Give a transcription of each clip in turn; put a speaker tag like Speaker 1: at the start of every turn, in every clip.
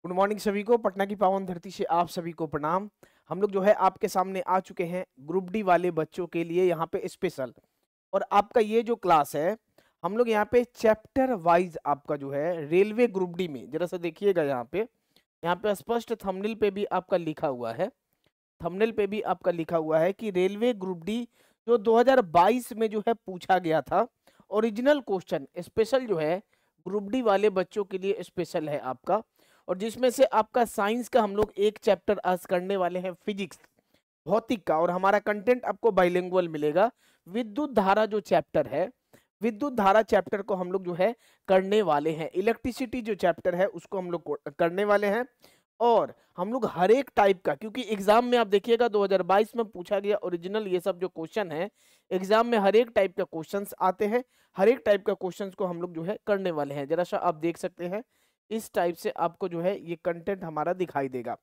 Speaker 1: Good morning सभी को। पटना की पावन धरती से आप सभी को प्रणाम। हम लोग जो है आपके सामने आ चुके हैं ग्रुप डी वाले बच्चों के लिए यहाँ पे स्पेशल। और आपका ये जो क्लास है, हम लोग यहाँ पे चैप्टर वाइज आपका जो है रेलवे ग्रुप डी में जरा सा देखिएगा। यहाँ पे स्पष्ट थंबनेल पे भी आपका लिखा हुआ है। थंबनेल पे भी आपका लिखा हुआ है कि रेलवे ग्रुप डी जो 2022 में जो है पूछा गया था, ओरिजिनल क्वेश्चन स्पेशल जो है ग्रुप डी वाले बच्चों के लिए स्पेशल है आपका। और जिसमें से आपका साइंस का हम लोग एक चैप्टर आज करने वाले हैं, फिजिक्स भौतिक का, और हमारा कंटेंट आपको बाइलिंगुअल मिलेगा। विद्युत धारा जो चैप्टर है, विद्युत धारा चैप्टर को हम लोग जो है करने वाले हैं। इलेक्ट्रिसिटी जो चैप्टर है उसको हम लोग करने वाले हैं। और हम लोग हर एक टाइप का, क्योंकि एग्जाम में आप देखिएगा 2022 में पूछा गया ओरिजिनल ये सब जो क्वेश्चन है, एग्जाम में हर एक टाइप का क्वेश्चंस आते हैं। हर एक टाइप का क्वेश्चंस को हम लोग जो है करने वाले हैं। जरा सा आप देख सकते हैं, इस टाइप से आपको जो है ये कंटेंट हमारा दिखाई देगा।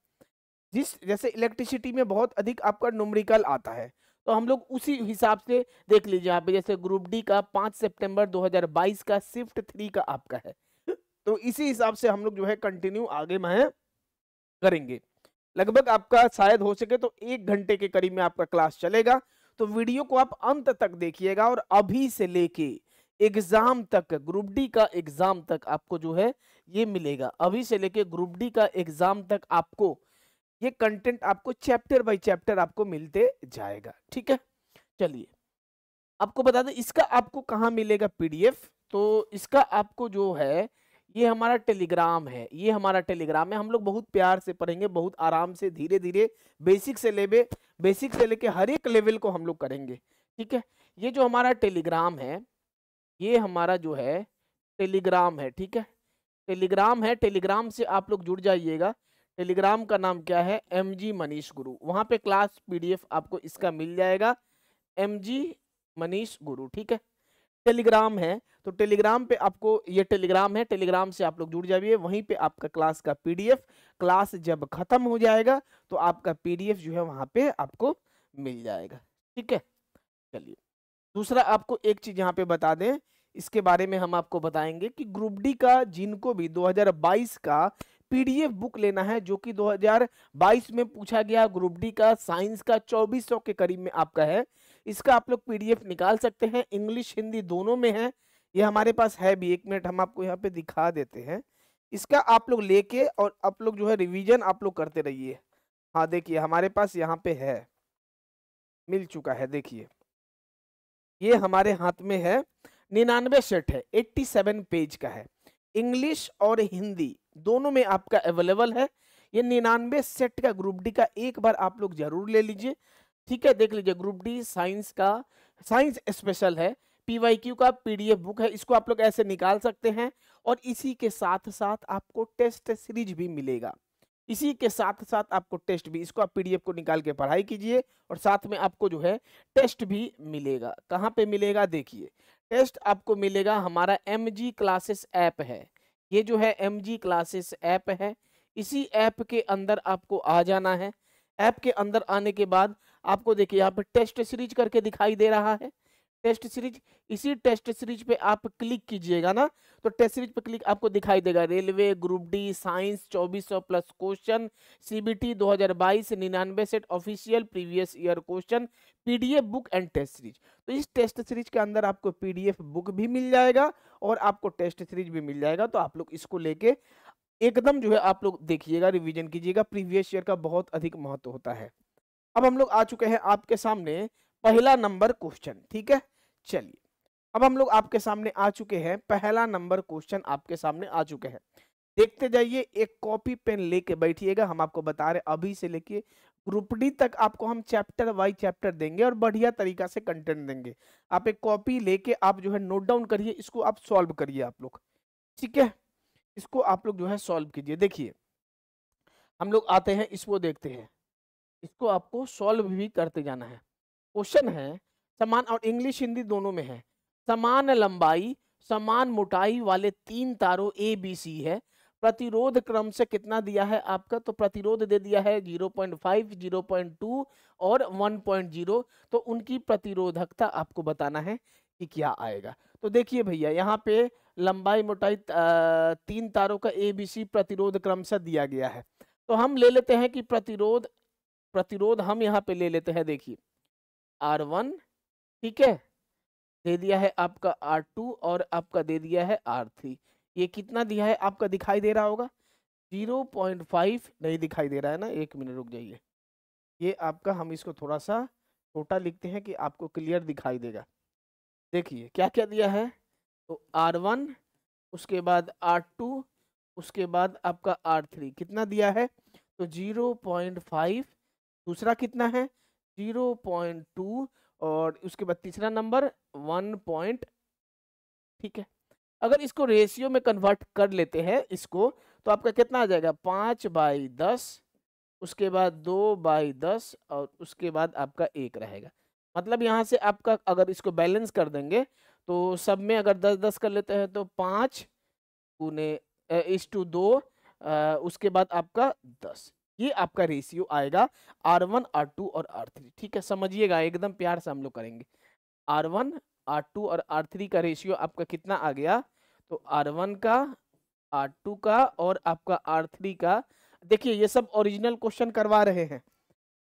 Speaker 1: जैसे इलेक्ट्रिसिटी में बहुत अधिक आपका न्यूमेरिकल आता है, तो हम लोग उसी हिसाब से देख लीजिए। यहाँ पे जैसे ग्रुप डी का 5 सितंबर 2022 का शिफ्ट 3 का आपका है, तो इसी हिसाब से हम लोग जो है कंटिन्यू आगे में करेंगे। लगभग आपका शायद हो सके तो 1 घंटे के करीब में आपका क्लास चलेगा। तो वीडियो को आप अंत तक देखिएगा। और अभी से लेके एग्जाम तक, ग्रुप डी का एग्जाम तक आपको जो है ये मिलेगा। अभी से लेके ग्रुप डी का एग्जाम तक आपको ये कंटेंट आपको चैप्टर बाय चैप्टर आपको मिलते जाएगा। ठीक है, चलिए आपको बता दें इसका आपको कहाँ मिलेगा पीडीएफ। तो इसका आपको जो है ये हमारा टेलीग्राम है, ये हमारा टेलीग्राम है। हम लोग बहुत प्यार से पढ़ेंगे, बहुत आराम से, धीरे धीरे, बेसिक से लेके हर एक लेवल को हम लोग करेंगे। ठीक है, ये जो हमारा टेलीग्राम है, ये हमारा जो है टेलीग्राम है। ठीक है, टेलीग्राम है, टेलीग्राम से आप लोग जुड़ जाइएगा। टेलीग्राम का नाम क्या है? MG मनीष गुरु। वहां पे क्लास पीडीएफ आपको इसका मिल जाएगा, MG मनीष गुरु। ठीक है, टेलीग्राम है, तो टेलीग्राम पे आपको, ये टेलीग्राम है, टेलीग्राम से आप लोग जुड़ जाइए। वहीं पे आपका क्लास का पीडीएफ, क्लास जब खत्म हो जाएगा तो आपका पीडीएफ जो है वहां पे आपको मिल जाएगा। ठीक है, चलिए दूसरा आपको एक चीज यहाँ पे बता दें, इसके बारे में हम आपको बताएंगे कि ग्रुप डी का जिनको भी 2022 का पीडीएफ बुक लेना है, जो कि 2022 में पूछा गया ग्रुप डी का साइंस का 2400 के करीब में आपका है, इसका आप लोग पीडीएफ निकाल सकते हैं। इंग्लिश हिंदी दोनों में है, ये हमारे पास है भी। 1 मिनट हम आपको यहाँ पे दिखा देते हैं। इसका आप लोग लेके और आप लोग जो है रिवीजन आप लोग करते रहिए। हाँ देखिए हमारे पास यहाँ पे है, मिल चुका है। देखिए ये हमारे हाथ में है, 99 सेट है, 87 पेज का है। इंग्लिश और हिंदी दोनों में आपका अवेलेबल है। ये 99 सेट का ग्रुप डी का एक बार आप लोग जरूर ले लीजिए। ठीक है, देख लीजिए ग्रुप डी साइंस का, साइंस स्पेशल है, पीवाईक्यू का पीडीएफ बुक है। इसको आप लोग ऐसे निकाल सकते हैं। और इसी के साथ साथ आपको टेस्ट सीरीज भी मिलेगा, इसी के साथ साथ आपको टेस्ट भी, इसको आप पीडीएफ को निकाल के पढ़ाई कीजिए। और साथ में आपको जो है टेस्ट भी मिलेगा। कहाँ पे मिलेगा? देखिए टेस्ट आपको मिलेगा, हमारा MG क्लासेस ऐप है। ये जो है MG क्लासेस ऐप है, इसी ऐप के अंदर आपको आ जाना है। ऐप के अंदर आने के बाद आपको देखिए यहाँ पे टेस्ट सीरीज करके दिखाई दे रहा है, टेस्ट सीरीज। इसी टेस्ट सीरीज पे आप क्लिक कीजिएगा ना, तो टेस्ट सीरीज पे क्लिक आपको दिखाई देगा railway group D science 2400 plus question, CBT 2022 99 set official previous year question, PDF book and test series. तो इस टेस्ट सीरीज के अंदर आपको पीडीएफ बुक भी मिल जाएगा और आपको टेस्ट सीरीज भी मिल जाएगा। तो आप लोग इसको लेके एकदम जो है आप लोग देखिएगा, रिवीजन कीजिएगा। प्रीवियस ईयर का बहुत अधिक महत्व होता है। अब हम लोग आ चुके हैं आपके सामने पहला नंबर क्वेश्चन। ठीक है, चलिए अब हम लोग आपके सामने आ चुके हैं, पहला नंबर क्वेश्चन आपके सामने आ चुके हैं। देखते जाइए, एक कॉपी पेन लेके बैठिएगा। हम आपको बता रहे अभी से लेके ग्रुप डी तक आपको हम चैप्टर बाय चैप्टर देंगे और बढ़िया तरीका से कंटेंट देंगे। आप एक कॉपी लेके आप जो है नोट डाउन करिए, इसको आप सॉल्व करिए आप लोग। ठीक है, इसको आप लोग जो है सॉल्व कीजिए। देखिए हम लोग आते हैं, इसको देखते हैं, इसको आपको सॉल्व भी करते जाना है। क्वेश्चन है समान, और इंग्लिश हिंदी दोनों में है। समान लंबाई समान मोटाई वाले 3 तारों ABC है, प्रतिरोध क्रम से कितना दिया है आपका? तो प्रतिरोध दे दिया है 0.5, 0.2 और 1.0। तो उनकी प्रतिरोधकता आपको बताना है कि क्या आएगा। तो देखिए भैया यहाँ पे लंबाई मोटाई 3 तारों का ABC प्रतिरोध क्रमशः दिया गया है। तो हम ले लेते हैं कि प्रतिरोध हम यहाँ पे ले लेते हैं, देखिए R1, ठीक है, दे दिया है आपका R2 और आपका दे दिया है R3। ये कितना दिया है आपका दिखाई दे रहा होगा 0.5, नहीं दिखाई दे रहा है ना, 1 मिनट रुक जाइए। ये आपका हम इसको थोड़ा सा छोटा लिखते हैं कि आपको क्लियर दिखाई देगा। देखिए क्या क्या दिया है, तो R1, उसके बाद R2, उसके बाद आपका R3 कितना दिया है, तो 0.5, दूसरा कितना है 0.2 और उसके बाद तीसरा नंबर 1. ठीक है, अगर इसको रेशियो में कन्वर्ट कर लेते हैं इसको, तो आपका कितना आ जाएगा 5/10, उसके बाद 2/10 और उसके बाद आपका 1 रहेगा। मतलब यहाँ से आपका अगर इसको बैलेंस कर देंगे तो सब में अगर 10-10 कर लेते हैं तो 5 गुने 2, उसके बाद आपका 10, ये आपका रेशियो आएगा R1, R2 और R3। ठीक है, समझिएगा एकदम प्यार से हम लोग करेंगे। R1, R2 और R3 का रेशियो आपका कितना आ गया, तो R1 का, R2 का और आपका R3 का। देखिए ये सब ओरिजिनल क्वेश्चन करवा रहे हैं,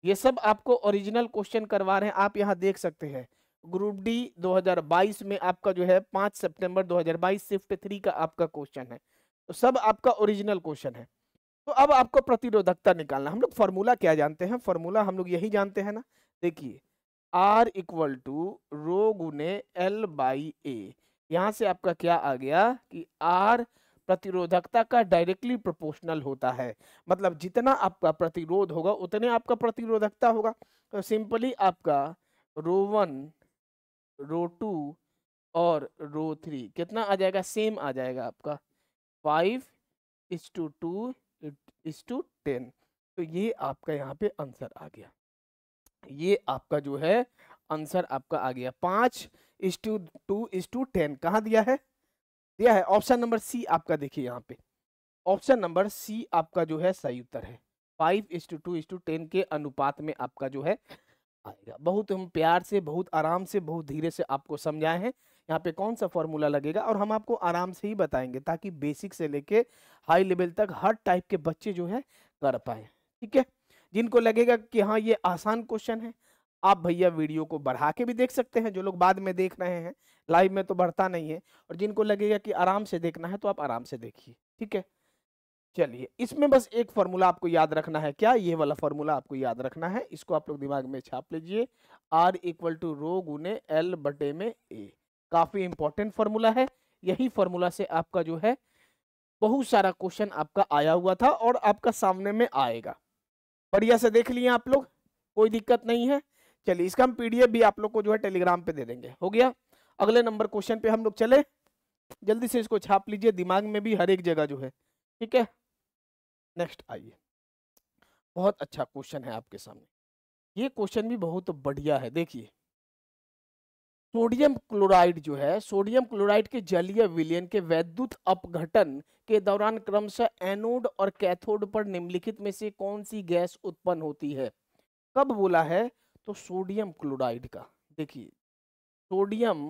Speaker 1: ये सब आपको ओरिजिनल क्वेश्चन करवा रहे हैं, आप यहाँ देख सकते हैं। ग्रुप डी 2022 में आपका जो है 5 सितंबर 2022 शिफ्ट 3 का आपका क्वेश्चन है, तो सब आपका ओरिजिनल क्वेश्चन है। तो अब आपको प्रतिरोधकता निकालना, हम लोग फॉर्मूला क्या जानते हैं, फॉर्मूला हम लोग यही जानते हैं ना, देखिए R = रो गुने L/A। यहाँ से आपका क्या आ गया कि R प्रतिरोधकता का डायरेक्टली प्रोपोर्शनल होता है, मतलब जितना आपका प्रतिरोध होगा उतने आपका प्रतिरोधकता होगा। तो सिंपली आपका रो1, रो2 और रो3 कितना आ जाएगा, सेम आ जाएगा आपका 5:2:10। तो ये आपका यहाँ पे आंसर आ गया, ये आपका जो है आंसर आपका आ गया 5:2:10। कहाँ दिया है, दिया है ऑप्शन नंबर सी आपका। देखिए यहाँ पे ऑप्शन नंबर सी आपका जो है सही उत्तर है, 5:2:10 के अनुपात में आपका जो है आएगा। बहुत हम प्यार से, बहुत आराम से, बहुत धीरे से आपको समझाए हैं यहाँ पे कौन सा फॉर्मूला लगेगा, और हम आपको आराम से ही बताएंगे ताकि बेसिक से लेके हाई लेवल तक हर टाइप के बच्चे जो है कर पाए। ठीक है, जिनको लगेगा कि हाँ ये आसान क्वेश्चन है, आप भैया वीडियो को बढ़ा के भी देख सकते हैं, जो लोग बाद में देख रहे हैं, लाइव में तो बढ़ता नहीं है, और जिनको लगेगा कि आराम से देखना है तो आप आराम से देखिए। ठीक है, चलिए इसमें बस एक फॉर्मूला आपको याद रखना है, क्या, ये वाला फॉर्मूला आपको याद रखना है, इसको आप लोग दिमाग में छाप लीजिए, R = रो गुने L/A। काफी इंपॉर्टेंट फॉर्मूला है, यही फॉर्मूला से आपका जो है बहुत सारा क्वेश्चन आपका आया हुआ था और आपका सामने में आएगा। बढ़िया से देख लिए आप लोग, कोई दिक्कत नहीं है। चलिए इसका हम PDF भी आप लोग को जो है टेलीग्राम पे दे देंगे। हो गया, अगले नंबर क्वेश्चन पे हम लोग चले, जल्दी से इसको छाप लीजिए दिमाग में भी, हर एक जगह जो है। ठीक है, नेक्स्ट आइए, बहुत अच्छा क्वेश्चन है आपके सामने, ये क्वेश्चन भी बहुत बढ़िया है। देखिए सोडियम क्लोराइड जो है, सोडियम क्लोराइड के जलीय विलयन के वैद्युत अपघटन के दौरान क्रमशः एनोड और कैथोड पर निम्नलिखित में से कौन सी गैस उत्पन्न होती है। कब बोला है, तो सोडियम क्लोराइड का। देखिए सोडियम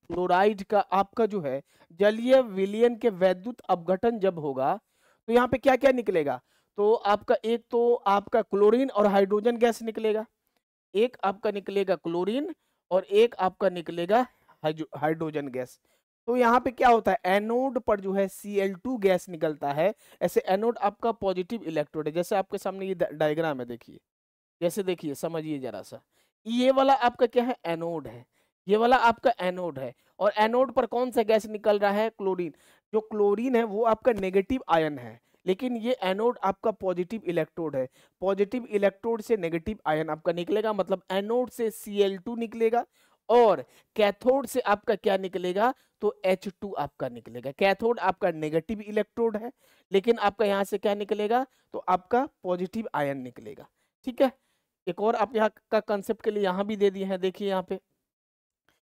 Speaker 1: क्लोराइड का आपका जो है जलीय विलयन के वैद्युत अपघटन जब होगा तो यहाँ पे क्या क्या निकलेगा, तो आपका एक तो आपका क्लोरीन और हाइड्रोजन गैस निकलेगा, एक आपका निकलेगा क्लोरीन और एक आपका निकलेगा हाइड्रोजन गैस। तो यहाँ पे क्या होता है, एनोड पर जो है Cl2 गैस निकलता है। ऐसे एनोड आपका पॉजिटिव इलेक्ट्रोड है, जैसे आपके सामने ये डायग्राम है, देखिए जैसे, देखिए समझिए जरा सा, ये वाला आपका क्या है, एनोड है, ये वाला आपका एनोड है, और एनोड पर कौन सा गैस निकल रहा है, क्लोरीन। जो क्लोरीन है वो आपका नेगेटिव आयन है, लेकिन ये एनोड आपका पॉजिटिव इलेक्ट्रोड है, पॉजिटिव इलेक्ट्रोड से नेगेटिव आयन आपका निकलेगा, मतलब एनोड से Cl2 निकलेगा और कैथोड से आपका क्या निकलेगा, तो H2 आपका निकलेगा। कैथोड आपका नेगेटिव इलेक्ट्रोड है, लेकिन आपका यहाँ से क्या निकलेगा, तो आपका पॉजिटिव आयन निकलेगा। ठीक है, एक और आप यहाँ का कंसेप्ट के लिए यहाँ भी दे दिए हैं, देखिए यहाँ पे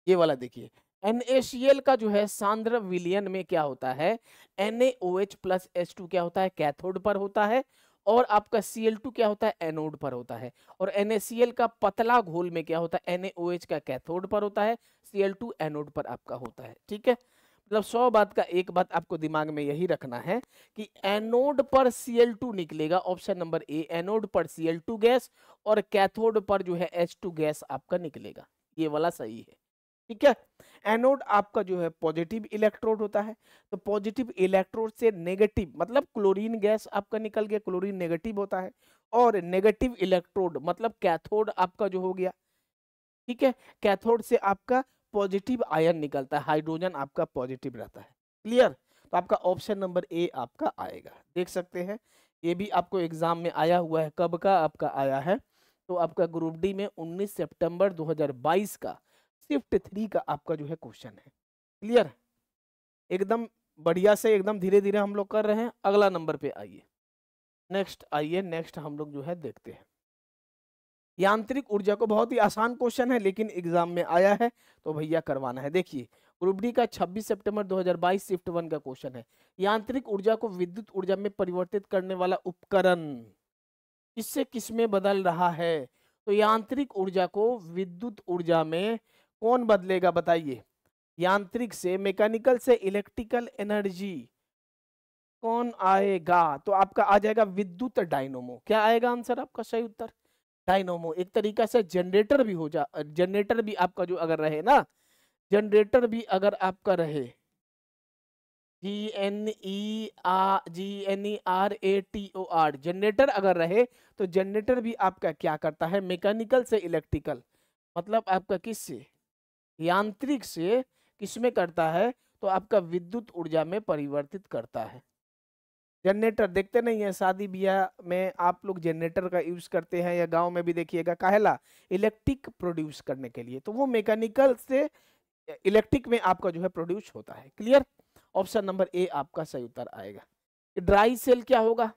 Speaker 1: ये वाला देखिए, NaCl का जो है सांद्र विलयन में क्या होता है, NaOH + H2 क्या होता है, कैथोड पर होता है, और आपका Cl2 क्या होता है, एनोड पर होता है, और NaCl का पतला घोल में क्या होता है, NaOH का कैथोड पर होता है, Cl2 एनोड पर आपका होता है। ठीक है, मतलब 100 बात का एक बात आपको दिमाग में यही रखना है कि एनोड पर Cl2 निकलेगा, ऑप्शन नंबर ए, एनोड पर Cl2 गैस और कैथोड पर जो है H2 गैस आपका निकलेगा, ये वाला सही है। ठीक है, एनोड आपका जो है पॉजिटिव इलेक्ट्रोड होता है, तो पॉजिटिव इलेक्ट्रोड से नेगेटिव मतलब क्लोरीन गैस आपका निकल गया, क्लोरीन नेगेटिव होता है, और नेगेटिव इलेक्ट्रोड मतलब कैथोड आपका जो हो गया। ठीक है, कैथोड से आपका पॉजिटिव आयन निकलता है, हाइड्रोजन आपका पॉजिटिव रहता है। क्लियर, तो आपका ऑप्शन नंबर ए आपका आएगा। देख सकते हैं ये भी आपको एग्जाम में आया हुआ है, कब का आपका आया है, तो आपका ग्रुप डी में 19 सितंबर 2022 का शिफ्ट 3 का आपका जो है क्वेश्चन है। क्लियर, एकदम बढ़िया से, एकदम धीरे धीरे हम लोग कर रहे हैं। अगला नंबर पे आइए, नेक्स्ट आइए, नेक्स्ट हम लोग जो है देखते हैं यांत्रिक ऊर्जा को। बहुत ही आसान क्वेश्चन है लेकिन एग्जाम में आया है तो भैया करवाना है। देखिए ग्रुप डी का 26 सितंबर 2022 शिफ्ट 1 का क्वेश्चन है, यांत्रिक ऊर्जा को विद्युत ऊर्जा में परिवर्तित करने वाला उपकरण किससे किसमें बदल रहा है। तो यांत्रिक ऊर्जा को विद्युत ऊर्जा में कौन बदलेगा बताइए, यांत्रिक से मैकेनिकल से इलेक्ट्रिकल एनर्जी कौन आएगा, तो आपका आ जाएगा विद्युत डायनोमो। क्या आएगा आंसर आपका सही उत्तर, डायनोमो। एक तरीका से जनरेटर भी हो जा, जनरेटर भी आपका जो अगर रहे ना, जनरेटर भी अगर आपका रहे, GNERATOR, जनरेटर अगर रहे तो जनरेटर भी आपका क्या करता है, मैकेनिकल से इलेक्ट्रिकल मतलब आपका किससे, यांत्रिक से किसमें करता है, तो आपका विद्युत ऊर्जा में परिवर्तित करता है। जनरेटर देखते नहीं है शादी ब्याह में आप लोग जनरेटर का यूज करते हैं, या गांव में भी देखिएगा, काहेला, इलेक्ट्रिक प्रोड्यूस करने के लिए, तो वो मैकेनिकल से इलेक्ट्रिक में आपका जो है प्रोड्यूस होता है। क्लियर, ऑप्शन नंबर ए आपका सही उत्तर आएगा। ड्राई सेल क्या होगा,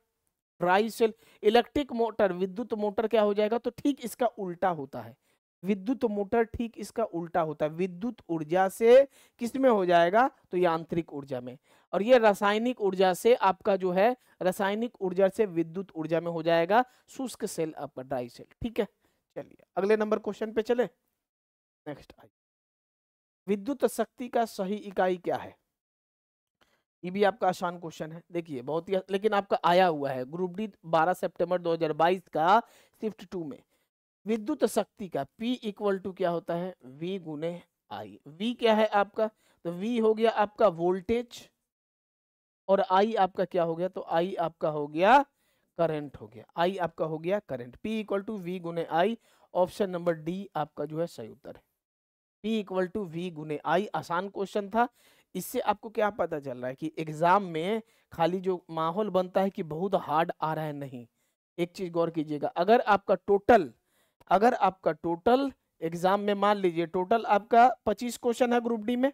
Speaker 1: ड्राई सेल इलेक्ट्रिक मोटर, विद्युत मोटर क्या हो जाएगा, तो ठीक इसका उल्टा होता है, विद्युत मोटर ठीक इसका उल्टा होता है, विद्युत ऊर्जा से किस में हो जाएगा, तो यांत्रिक ऊर्जा में, और ये रासायनिक ऊर्जा से आपका जो है, रासायनिक ऊर्जा से विद्युत ऊर्जा में हो जाएगा शुष्क सेल आपका, ड्राई सेल। ठीक है, चलिए अगले नंबर क्वेश्चन पे चले, नेक्स्ट आइए, विद्युत शक्ति का सही इकाई क्या है। ये भी आपका आसान क्वेश्चन है, देखिए बहुत ही, लेकिन आपका आया हुआ है ग्रुप डी 12 सितंबर 2022 का शिफ्ट 2 में। विद्युत शक्ति का P इक्वल टू क्या होता है, V गुने I। V क्या है आपका, तो V हो गया आपका वोल्टेज, और I आपका क्या हो गया, तो I आपका हो गया करंट, हो गया I आपका हो गया current. P equal to V गुने I, ऑप्शन नंबर डी आपका जो है सही उत्तर है। P इक्वल टू V गुने I, आसान क्वेश्चन था। इससे आपको क्या पता चल रहा है कि एग्जाम में खाली जो माहौल बनता है कि बहुत हार्ड आ रहा है, नहीं। एक चीज गौर कीजिएगा, अगर आपका टोटल एग्जाम में मान लीजिए टोटल आपका 25 क्वेश्चन है ग्रुप डी में,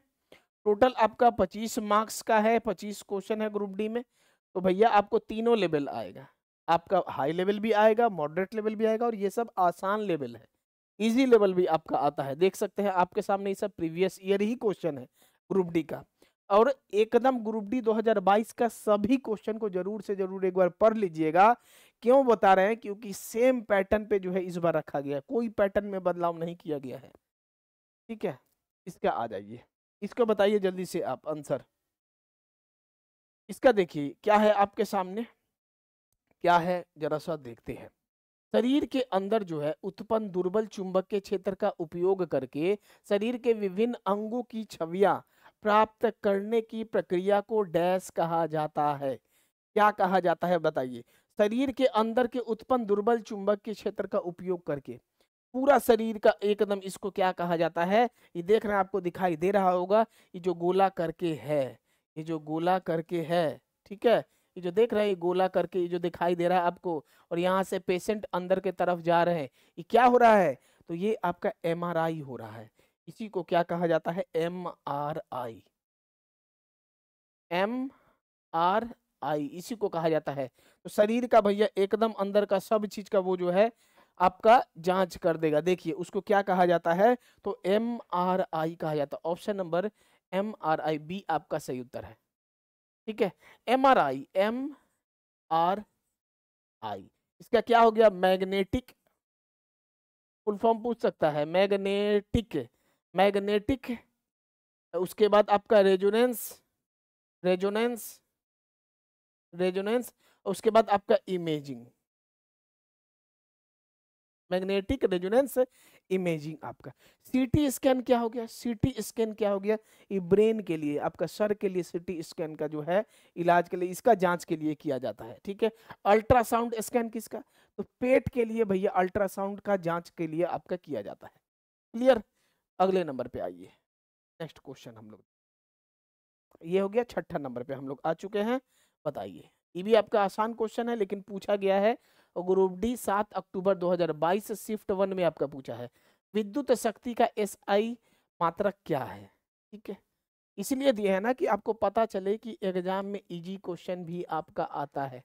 Speaker 1: टोटल आपका 25 मार्क्स का है, 25 क्वेश्चन है ग्रुप डी में, तो भैया आपको तीनों लेवल आएगा, आपका हाई लेवल भी आएगा, मॉडरेट लेवल भी आएगा, और ये सब आसान लेवल है, इजी लेवल भी आपका आता है। देख सकते हैं आपके सामने ये सब प्रीवियस ईयर ही क्वेश्चन है ग्रुप डी का, और एकदम ग्रुप डी 2022 का सभी क्वेश्चन को जरूर से जरूर एक बार पढ़ लीजिएगा। क्यों बता रहे हैं, क्योंकि सेम पैटर्न पे जो है इस बार रखा गया है, कोई पैटर्न में बदलाव नहीं किया गया है। ठीक है, इसका आ जाइए, इसको बताइए जल्दी से आप आंसर इसका। देखिए क्या है आपके सामने, क्या है जरा सा देखते हैं। शरीर के अंदर जो है उत्पन्न दुर्बल चुंबकीय क्षेत्र का उपयोग करके शरीर के विभिन्न अंगों की छवियां प्राप्त करने की प्रक्रिया को डैश कहा जाता है, क्या कहा जाता है बताइए। शरीर के अंदर के उत्पन्न दुर्बल चुंबकीय क्षेत्र का उपयोग करके पूरा शरीर का एकदम, इसको क्या कहा जाता है, ये देख रहे हैं आपको दिखाई दे रहा होगा, ये जो गोला करके है, ये जो गोला करके है, ठीक है, ये जो देख रहे हैं ये गोला करके, ये जो दिखाई दे रहा है आपको, और यहाँ से पेशेंट अंदर के तरफ जा रहे हैं, ये क्या हो रहा है, तो ये आपका MRI हो रहा है, इसी को क्या कहा जाता है, MRI, MRI इसी को कहा जाता है। तो शरीर का भैया एकदम अंदर का सब चीज का वो जो है आपका जांच कर देगा। देखिए उसको क्या कहा जाता है, तो MRI कहा जाता है, ऑप्शन नंबर MRI बी आपका सही उत्तर है। ठीक है, MRI, MRI इसका क्या हो गया, मैग्नेटिक, फुल फॉर्म पूछ सकता है, मैग्नेटिक, मैग्नेटिक उसके बाद आपका रेजोनेंस, रेजोनेंस, रेजोनेंस, उसके बाद आपका इमेजिंग, मैग्नेटिक रेजोनेंस इमेजिंग आपका। सीटी स्कैन क्या हो गया, सीटी स्कैन क्या हो गया, ये ब्रेन के लिए, आपका सर के लिए सीटी स्कैन का जो है इलाज के लिए, इसका जांच के लिए किया जाता है, ठीक है। अल्ट्रासाउंड स्कैन किसका, तो पेट के लिए भैया अल्ट्रासाउंड का जांच के लिए आपका किया जाता है। क्लियर। अगले नंबर पे आइए, नेक्स्ट क्वेश्चन हम लोग, ये हो गया 6ठा नंबर पे हम लोग आ चुके हैं। बताइए, ये भी आपका आसान क्वेश्चन है लेकिन पूछा गया है, और ग्रुप डी 7 अक्टूबर 2022 शिफ्ट 1 में आपका पूछा है। विद्युत शक्ति का एसआई मात्रक क्या है, ठीक है। इसलिए दिया है ना कि आपको पता चले कि एग्जाम में इजी क्वेश्चन भी आपका आता है,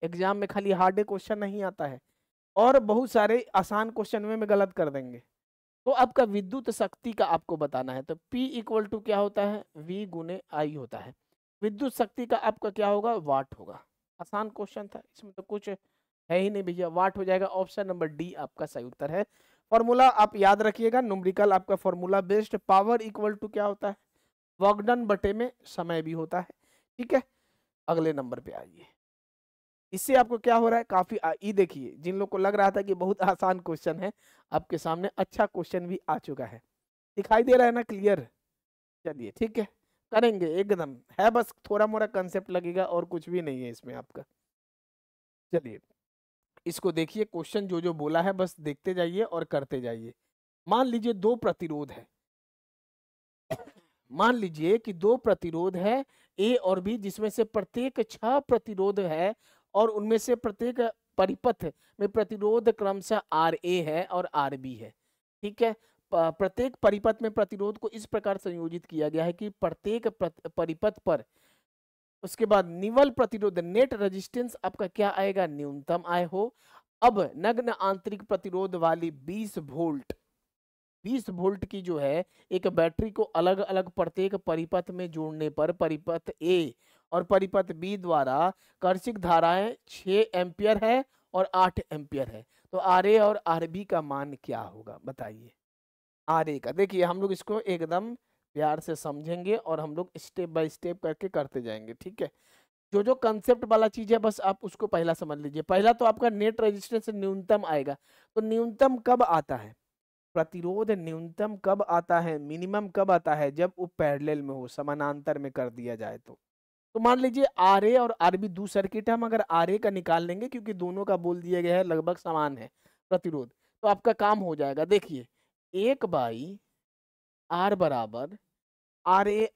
Speaker 1: एग्जाम में खाली हार्ड क्वेश्चन नहीं आता है, और बहुत सारे आसान क्वेश्चन में गलत कर देंगे। तो आपका विद्युत शक्ति का आपको बताना है, तो P इक्वल टू क्या होता है, V गुने I होता है। विद्युत शक्ति का आपका क्या होगा, वाट होगा। आसान क्वेश्चन था, इसमें तो कुछ है ही नहीं भैया, वाट हो जाएगा। ऑप्शन नंबर डी आपका सही उत्तर है। फॉर्मूला आप याद रखिएगा, न्यूमेरिकल आपका formula based, power equal to क्या होता है, वर्क डन बटे में समय भी होता है, ठीक है। अगले नंबर पे आइए, इससे आपको क्या हो रहा है, काफी ये देखिए, जिन लोग को लग रहा था कि बहुत आसान क्वेश्चन है, आपके सामने अच्छा क्वेश्चन भी आ चुका है, दिखाई दे रहा है ना, क्लियर। चलिए ठीक है, करेंगे एकदम, है बस थोड़ा मोड़ा कंसेप्ट लगेगा और कुछ भी नहीं है इसमें आपका। चलिए इसको देखिए, क्वेश्चन जो जो बोला है बस देखते जाइए और करते जाइए। मान लीजिए दो प्रतिरोध है, मान लीजिए कि दो प्रतिरोध है ए और बी, जिसमें से प्रत्येक 6 प्रतिरोध है, और उनमें से प्रत्येक परिपथ में प्रतिरोध क्रमशः आर ए है और आर बी है, ठीक है। प्रत्येक परिपथ में प्रतिरोध को इस प्रकार संयोजित किया गया है कि प्रत्येक परिपथ पर, उसके बाद निवल प्रतिरोध नेट रेजिस्टेंस आपका क्या आएगा, न्यूनतम आए हो। अब नग्न आंतरिक प्रतिरोध वाली 20 वोल्ट, 20 वोल्ट की जो है एक बैटरी को अलग अलग प्रत्येक परिपथ में जोड़ने पर परिपथ ए और परिपथ बी द्वारा कर्षिक धाराएं 6 एम्पियर है और 8 एम्पियर है, तो आर ए और आर बी का मान क्या होगा, बताइए। आर ए का देखिए, हम लोग इसको एकदम प्यार से समझेंगे और हम लोग स्टेप बाय स्टेप करके करते जाएंगे, ठीक है। जो जो कंसेप्ट वाला चीज है बस आप उसको पहला समझ लीजिए। पहला तो आपका नेट रेजिस्टेंस न्यूनतम आएगा, तो न्यूनतम कब आता है, प्रतिरोध न्यूनतम कब आता है, मिनिमम कब आता है, जब वो पैरेलल में हो, समानांतर में कर दिया जाए तो मान लीजिए आर ए और आर बी दो सर्किट है, हम अगर आर ए का निकाल लेंगे क्योंकि दोनों का बोल दिया गया है लगभग समान है प्रतिरोध, तो आपका काम हो जाएगा। देखिए 1/, आर बराबर आर ए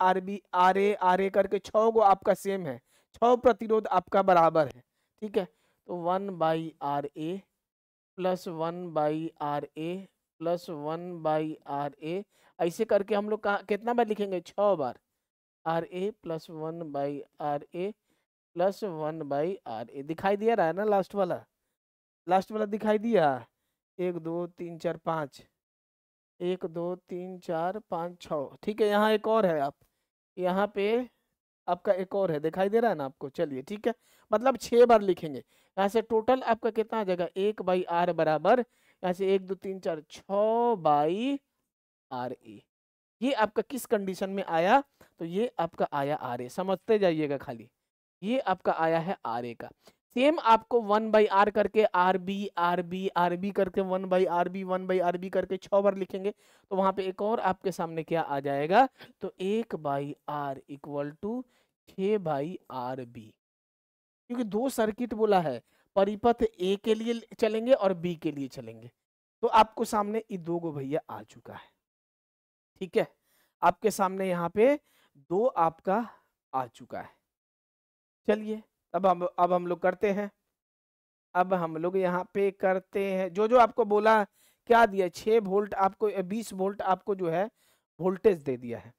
Speaker 1: करके 6 गो आपका सेम है, 6 प्रतिरोध आपका बराबर है, ठीक है। तो 1/RA plus 1/RA plus 1/RA, ऐसे करके हम लोग कितना बार लिखेंगे, 6 बार। RA plus 1/RA plus 1/RA, दिखाई दिया रहा है ना लास्ट वाला, लास्ट वाला दिखाई दिया, 1 2 3 4 5, 1 2 3 4 5 6, ठीक है। यहाँ एक और है, आप यहाँ पे आपका एक और है, दिखाई दे रहा है ना आपको, चलिए ठीक है, मतलब 6 बार लिखेंगे। यहाँ से टोटल आपका कितना आ जाएगा, 1/R बराबर, यहाँ से 1 2 3 4 6/RA। ये आपका किस कंडीशन में आया, तो ये आपका आया RA, समझते जाइएगा खाली, ये आपका आया है RA का। सेम आपको 1/R करके आर बी करके 1/RB करके 6 बार लिखेंगे, तो वहां पे एक और आपके सामने क्या आ जाएगा, तो 1/R इक्वल टू 6/RB, क्योंकि दो सर्किट बोला है, परिपथ ए के लिए चलेंगे और बी के लिए चलेंगे, तो आपको सामने ये दो गो भैया आ चुका है, ठीक है। आपके सामने यहाँ पे दो आपका आ चुका है। चलिए अब हम लोग करते हैं, अब हम लोग यहाँ पे करते हैं, जो जो आपको बोला क्या दिया, 6 वोल्ट आपको, 20 वोल्ट आपको जो है वोल्टेज दे दिया है,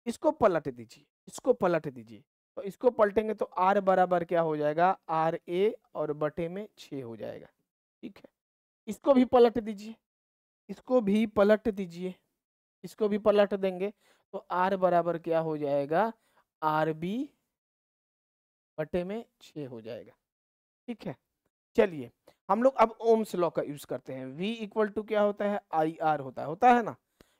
Speaker 1: इसको पलट दीजिए, इसको पलट दीजिए, तो इसको पलटेंगे तो आर बराबर क्या हो जाएगा, RA और बटे में 6 हो जाएगा, ठीक है। इसको भी पलट दीजिए, इसको भी पलट दीजिए, इसको भी पलट देंगे तो आर बराबर क्या हो जाएगा, RB बटे में 6 हो जाएगा, ठीक है। चलिए हम लोग अब ओम्स लॉ का यूज करते हैं। V इक्वल टू क्या होता है, IR होता है ना,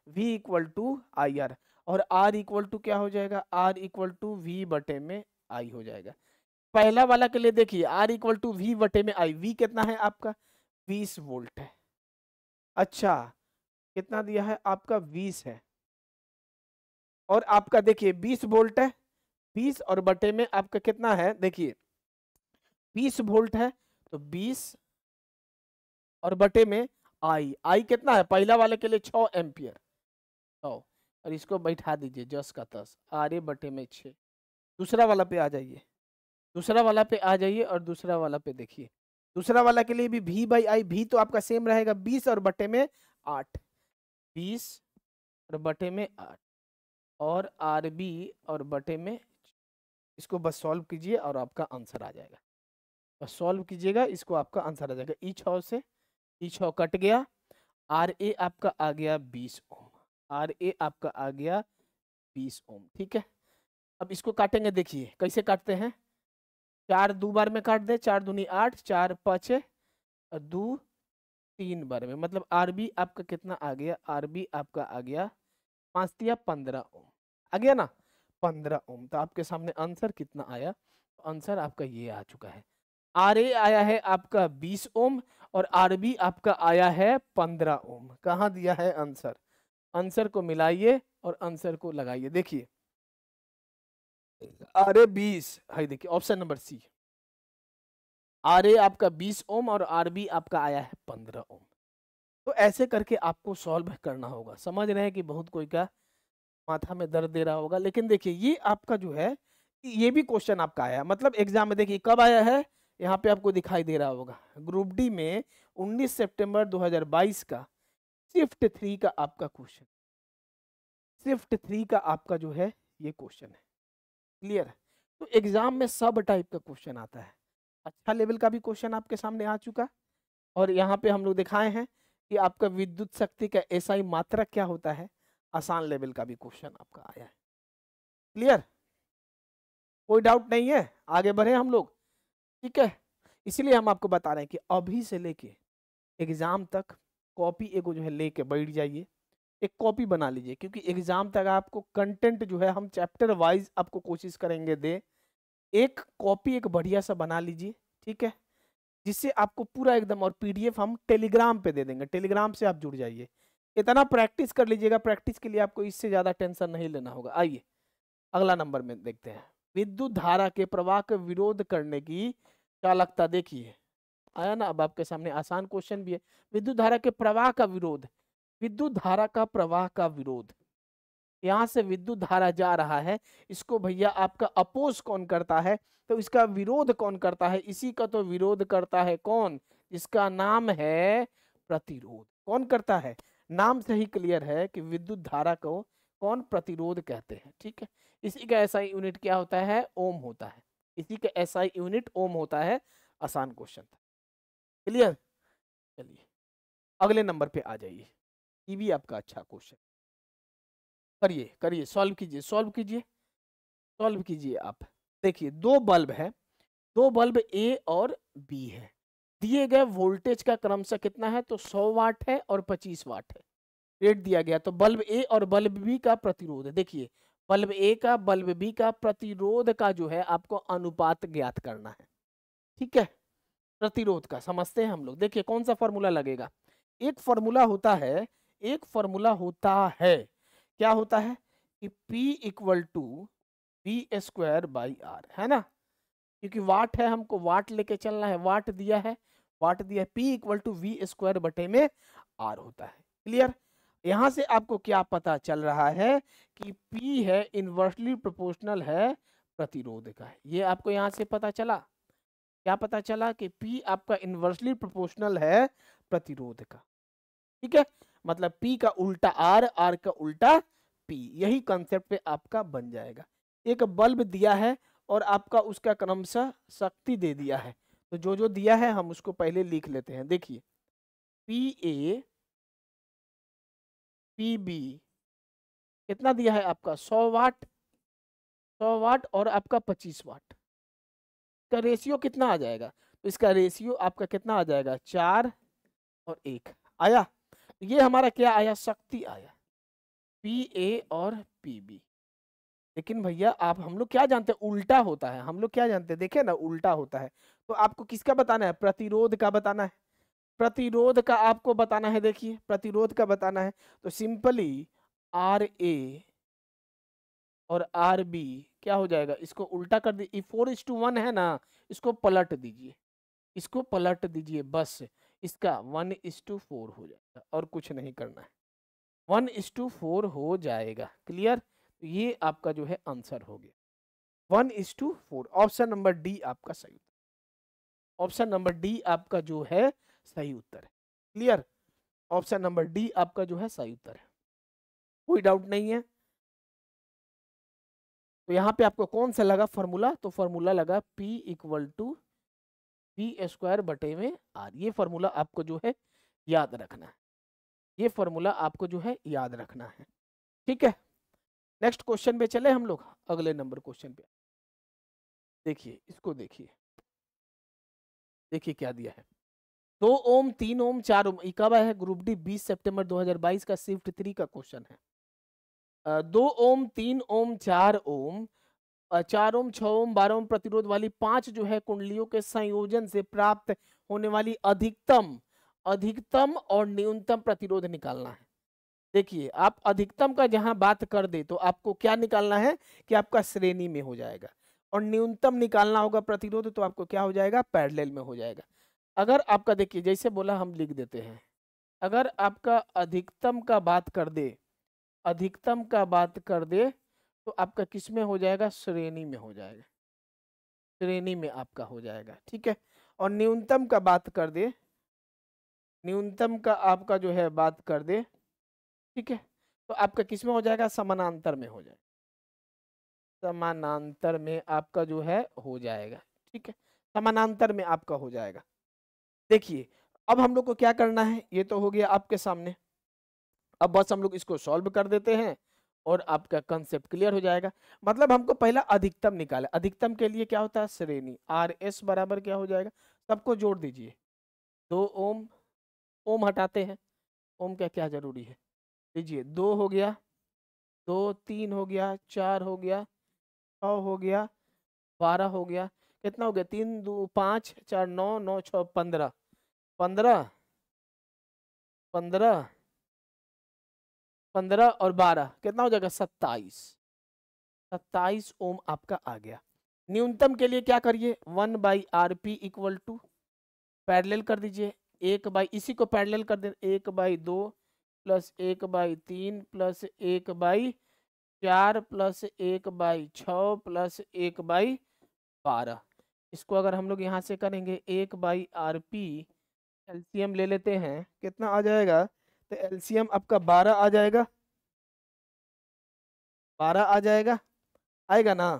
Speaker 1: V इक्वल टू IR। और R इक्वल टू क्या हो जाएगा, R इक्वल टू V बटे में I हो जाएगा। पहला वाला के लिए देखिए R इक्वल टू V बटे में I, V कितना है आपका 20 वोल्ट है। अच्छा कितना दिया है आपका 20 है, और आपका देखिए 20 वोल्ट है, 20 और बटे में आपका कितना है, देखिए 20 वोल्ट है तो 20 और बटे में आई कितना है, पहला वाले के लिए 6 एम्पियर 6, और इसको बैठा दीजिए 10 का 10 आर बटे में 6। दूसरा वाला पे आ जाइए, दूसरा वाला पे आ जाइए और दूसरा वाला पे देखिए, दूसरा वाला के लिए भी V बाई आई, भी तो आपका सेम रहेगा 20 और बटे में 8, 20 और बटे में 8 और RB और बटे में, इसको बस सॉल्व कीजिए और आपका आंसर आ जाएगा। बस सॉल्व कीजिएगा, इसको आपका आंसर आ जाएगा। E6 से E6 कट गया, RA आपका आ गया 20 ओम, RA आपका आ गया 20 ओम। ठीक है, अब इसको काटेंगे, देखिए कैसे काटते हैं, 4 दो बार में काट दे, 4 दूनी 8, 4 5 और 2 3 बार में, मतलब RB आपका कितना आ गया, RB आपका आ गया 5 दिया 15 ओम आ गया ना, 15 ओम। तो आपके सामने आंसर कितना आया, आंसर आपका ये आ चुका है, RA आया है आपका 20 ओम और RB आपका आया है 15 ओम। कहाँ दिया है आंसर, आंसर को मिलाइए और आंसर को लगाइए। देखिए RA 20 है, देखिए ऑप्शन नंबर सी, RA आपका 20 ओम और RB आपका आया है 15 ओम। तो ऐसे करके आपको सॉल्व करना होगा। समझ रहे हैं कि बहुत कोई का माथा में दर्द दे रहा होगा, लेकिन देखिए ये आपका जो है, ये भी क्वेश्चन आपका आया, मतलब एग्जाम में देखिए कब आया है, यहाँ पे आपको दिखाई दे रहा होगा, ग्रुप डी में 19 सितंबर 2022 का शिफ्ट 3 का आपका क्वेश्चन, शिफ्ट 3 का आपका जो है ये क्वेश्चन है। क्लियर है, तो एग्जाम में सब टाइप का क्वेश्चन आता है, अच्छा लेवल का भी क्वेश्चन आपके सामने आ चुका, और यहाँ पे हम लोग दिखाए हैं कि आपका विद्युत शक्ति का एसआई मात्रक क्या होता है, आसान लेवल का भी क्वेश्चन आपका आया है। क्लियर, कोई डाउट नहीं है, आगे बढ़े हम लोग। ठीक है, इसलिए हम आपको बता रहे हैं कि अभी से लेके एग्जाम तक कॉपी एगो जो है लेके बैठ जाइए, एक कॉपी बना लीजिए, क्योंकि एग्जाम तक आपको कंटेंट जो है हम चैप्टर वाइज आपको कोशिश करेंगे दे, एक कॉपी एक बढ़िया सा बना लीजिए। ठीक है, जिससे आपको पूरा एकदम, और पीडीएफ हम टेलीग्राम पे दे देंगे, टेलीग्राम से आप जुड़ जाइए, इतना प्रैक्टिस कर लीजिएगा, प्रैक्टिस के लिए आपको इससे ज्यादा टेंशन नहीं लेना होगा। आइए अगला नंबर में देखते हैं, विद्युत धारा के प्रवाह का विरोध करने की चालकता। देखिए आया ना, अब आपके सामने आसान क्वेश्चन भी है, विद्युत धारा के प्रवाह का विरोध, विद्युत धारा का प्रवाह का विरोध, यहाँ से विद्युत धारा जा रहा है, इसको भैया आपका अपोज कौन करता है, तो इसका विरोध कौन करता है, इसी का तो विरोध करता है कौन, इसका नाम है प्रतिरोध। कौन करता है, नाम से ही क्लियर है कि विद्युत धारा को कौन प्रतिरोध कहते हैं। ठीक है, इसी का एसआई यूनिट क्या होता है, ओम होता है, इसी का एसआई यूनिट ओम होता है। आसान क्वेश्चन था, क्लियर। चलिए अगले नंबर पे आ जाइए, ये भी आपका अच्छा क्वेश्चन, करिए करिए, सॉल्व कीजिए सॉल्व कीजिए सॉल्व कीजिए आप। देखिए दो बल्ब है, दो बल्ब ए और बी है, दिए गए वोल्टेज का क्रमशः कितना है, तो 100 वाट है और 25 वाट है, रेट दिया गया, तो बल्ब ए और बल्ब बी का प्रतिरोध है। देखिए बल्ब ए का बल्ब बी का प्रतिरोध का जो है आपको अनुपात ज्ञात करना है। ठीक है, प्रतिरोध का समझते हैं हम लोग। देखिए कौन सा फॉर्मूला लगेगा, एक फॉर्मूला होता है, एक फॉर्मूला होता है, क्या होता है कि P equal to B square by R, है ना, क्योंकि वाट है, हमको वाट लेके चलना है, वाट दिया है, वाट दिया है, P equal to V square बटे में आर होता है। क्लियर, यहां से आपको क्या पता चल रहा है कि P है इनवर्सली प्रोपोर्शनल है प्रतिरोध का, ये आपको यहां से पता चला, क्या पता चला कि P आपका इनवर्सली प्रोपोर्शनल है प्रतिरोध का। ठीक है, मतलब P का उल्टा R, R का उल्टा P, यही कंसेप्ट पे आपका बन जाएगा। एक बल्ब दिया है और आपका उसका क्रमशः शक्ति दे दिया है, तो जो जो दिया है हम उसको पहले लिख लेते हैं। देखिए PA PB कितना दिया है आपका 100 वाट, 100 वाट और आपका 25 वाट का रेशियो कितना आ जाएगा, तो इसका रेशियो आपका कितना आ जाएगा 4 और 1 आया, ये हमारा क्या आया, शक्ति आया। PA और PB। लेकिन भैया आप हम लोग क्या जानते हैं, उल्टा होता है, हम लोग क्या जानते हैं, देखे ना उल्टा होता है। तो आपको किसका बताना है, प्रतिरोध का बताना है, प्रतिरोध का आपको बताना है। देखिए प्रतिरोध का बताना है तो सिंपली RA और RB क्या हो जाएगा, इसको उल्टा कर दी, 4:1 है ना, इसको पलट दीजिए, इसको पलट दीजिए, बस इसका 1:4 हो जाएगा और कुछ नहीं करना है, 1:4 हो जाएगा। क्लियर, ये आपका जो है आंसर हो गया 1:4। ऑप्शन नंबर डी आपका सही उत्तर, ऑप्शन नंबर डी आपका जो है सही उत्तर है। क्लियर, ऑप्शन नंबर डी आपका जो है सही उत्तर है, कोई डाउट नहीं है। तो यहाँ पे आपको कौन सा लगा फॉर्मूला, तो फॉर्मूला लगा P = V² बटे में R। ये फॉर्मूला आपको जो है याद रखना है, ये फॉर्मूला आपको जो है याद रखना है। ठीक है, नेक्स्ट क्वेश्चन पे चले हम लोग, अगले नंबर क्वेश्चन पे। देखिए इसको देखिए, देखिए क्या दिया है, 2 ओम 3 ओम 4 ओम, कब है ग्रुप डी 20 सितंबर 2022 का शिफ्ट 3 का क्वेश्चन है। 2 ओम 3 ओम 4 ओम 4 ओम 6 ओम 12 ओम प्रतिरोध वाली 5 जो है कुंडलियों के संयोजन से प्राप्त होने वाली अधिकतम, अधिकतम और न्यूनतम प्रतिरोध निकालना है। देखिए आप अधिकतम का जहां बात कर दे तो आपको क्या निकालना है कि आपका श्रेणी में हो जाएगा, और न्यूनतम निकालना होगा प्रतिरोध तो आपको क्या हो जाएगा, पैरेलल में हो जाएगा। अगर आपका देखिए जैसे बोला हम लिख देते हैं, अगर आपका अधिकतम का बात कर दे, अधिकतम का बात कर दे तो आपका किस में हो जाएगा, श्रेणी में हो जाएगा, श्रेणी में आपका हो जाएगा। ठीक है, और न्यूनतम का बात कर दे, न्यूनतम का आपका जो है बात कर दे, ठीक है, तो आपका किस में हो जाएगा, समानांतर में हो जाएगा, समानांतर में आपका जो है हो जाएगा। ठीक है, समानांतर में आपका हो जाएगा। देखिए अब हम लोग को क्या करना है, ये तो हो गया आपके सामने, अब बस हम लोग इसको सॉल्व कर देते हैं और आपका कंसेप्ट क्लियर हो जाएगा। मतलब हमको पहला अधिकतम निकाला, अधिकतम के लिए क्या होता है, श्रेणी, RS बराबर क्या हो जाएगा, सबको जोड़ दीजिए, 2 ओम, ओम हटाते हैं, ओम का क्या जरूरी है, लीजिए 2 हो गया, 2 3 हो गया, 4 हो गया, 6 हो गया, 12 हो गया, कितना हो गया, 3 2 5 4 9 9 6 15, 15 15 15 और 12 कितना हो जाएगा, 27, 27 ओम आपका आ गया। न्यूनतम के लिए क्या करिए, 1/RP = पैरेलल कर दीजिए, 1 इसी को पैरेलल कर दे, 1/2 प्लस 1/3 प्लस 1/4 प्लस 1/6 प्लस 1/12। इसको अगर हम लोग यहाँ से करेंगे 1/RP, एलसीएम ले लेते हैं, कितना आ जाएगा, तो एलसीएम आपका 12 आ जाएगा, 12 आ जाएगा, आएगा ना,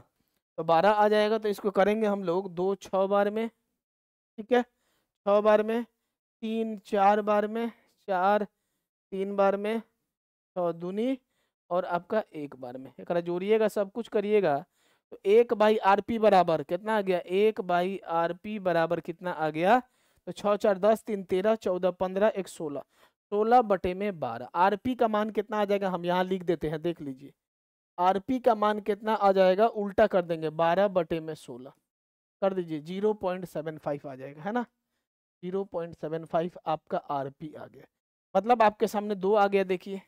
Speaker 1: तो 12 आ जाएगा, तो इसको करेंगे हम लोग 2 6 बार में, ठीक है, 6 बार में, 3 4 बार में, 4 3 बार में, 6 दूनी और आपका 1 बार में, एक जोड़िएगा सब कुछ करिएगा, तो 1/RP बराबर कितना आ गया, 1/RP बराबर कितना आ गया, तो 6 4 10 3 13 14 15 1 16, 16 बटे में 12। RP का मान कितना आ जाएगा, हम यहाँ लिख देते हैं, देख लीजिए, RP का मान कितना आ जाएगा, उल्टा कर देंगे, 12 बटे में 16 कर दीजिए, 0.75 आ जाएगा, है ना, 0.75 आपका RP आ गया। मतलब आपके सामने दो आ गया, देखिए,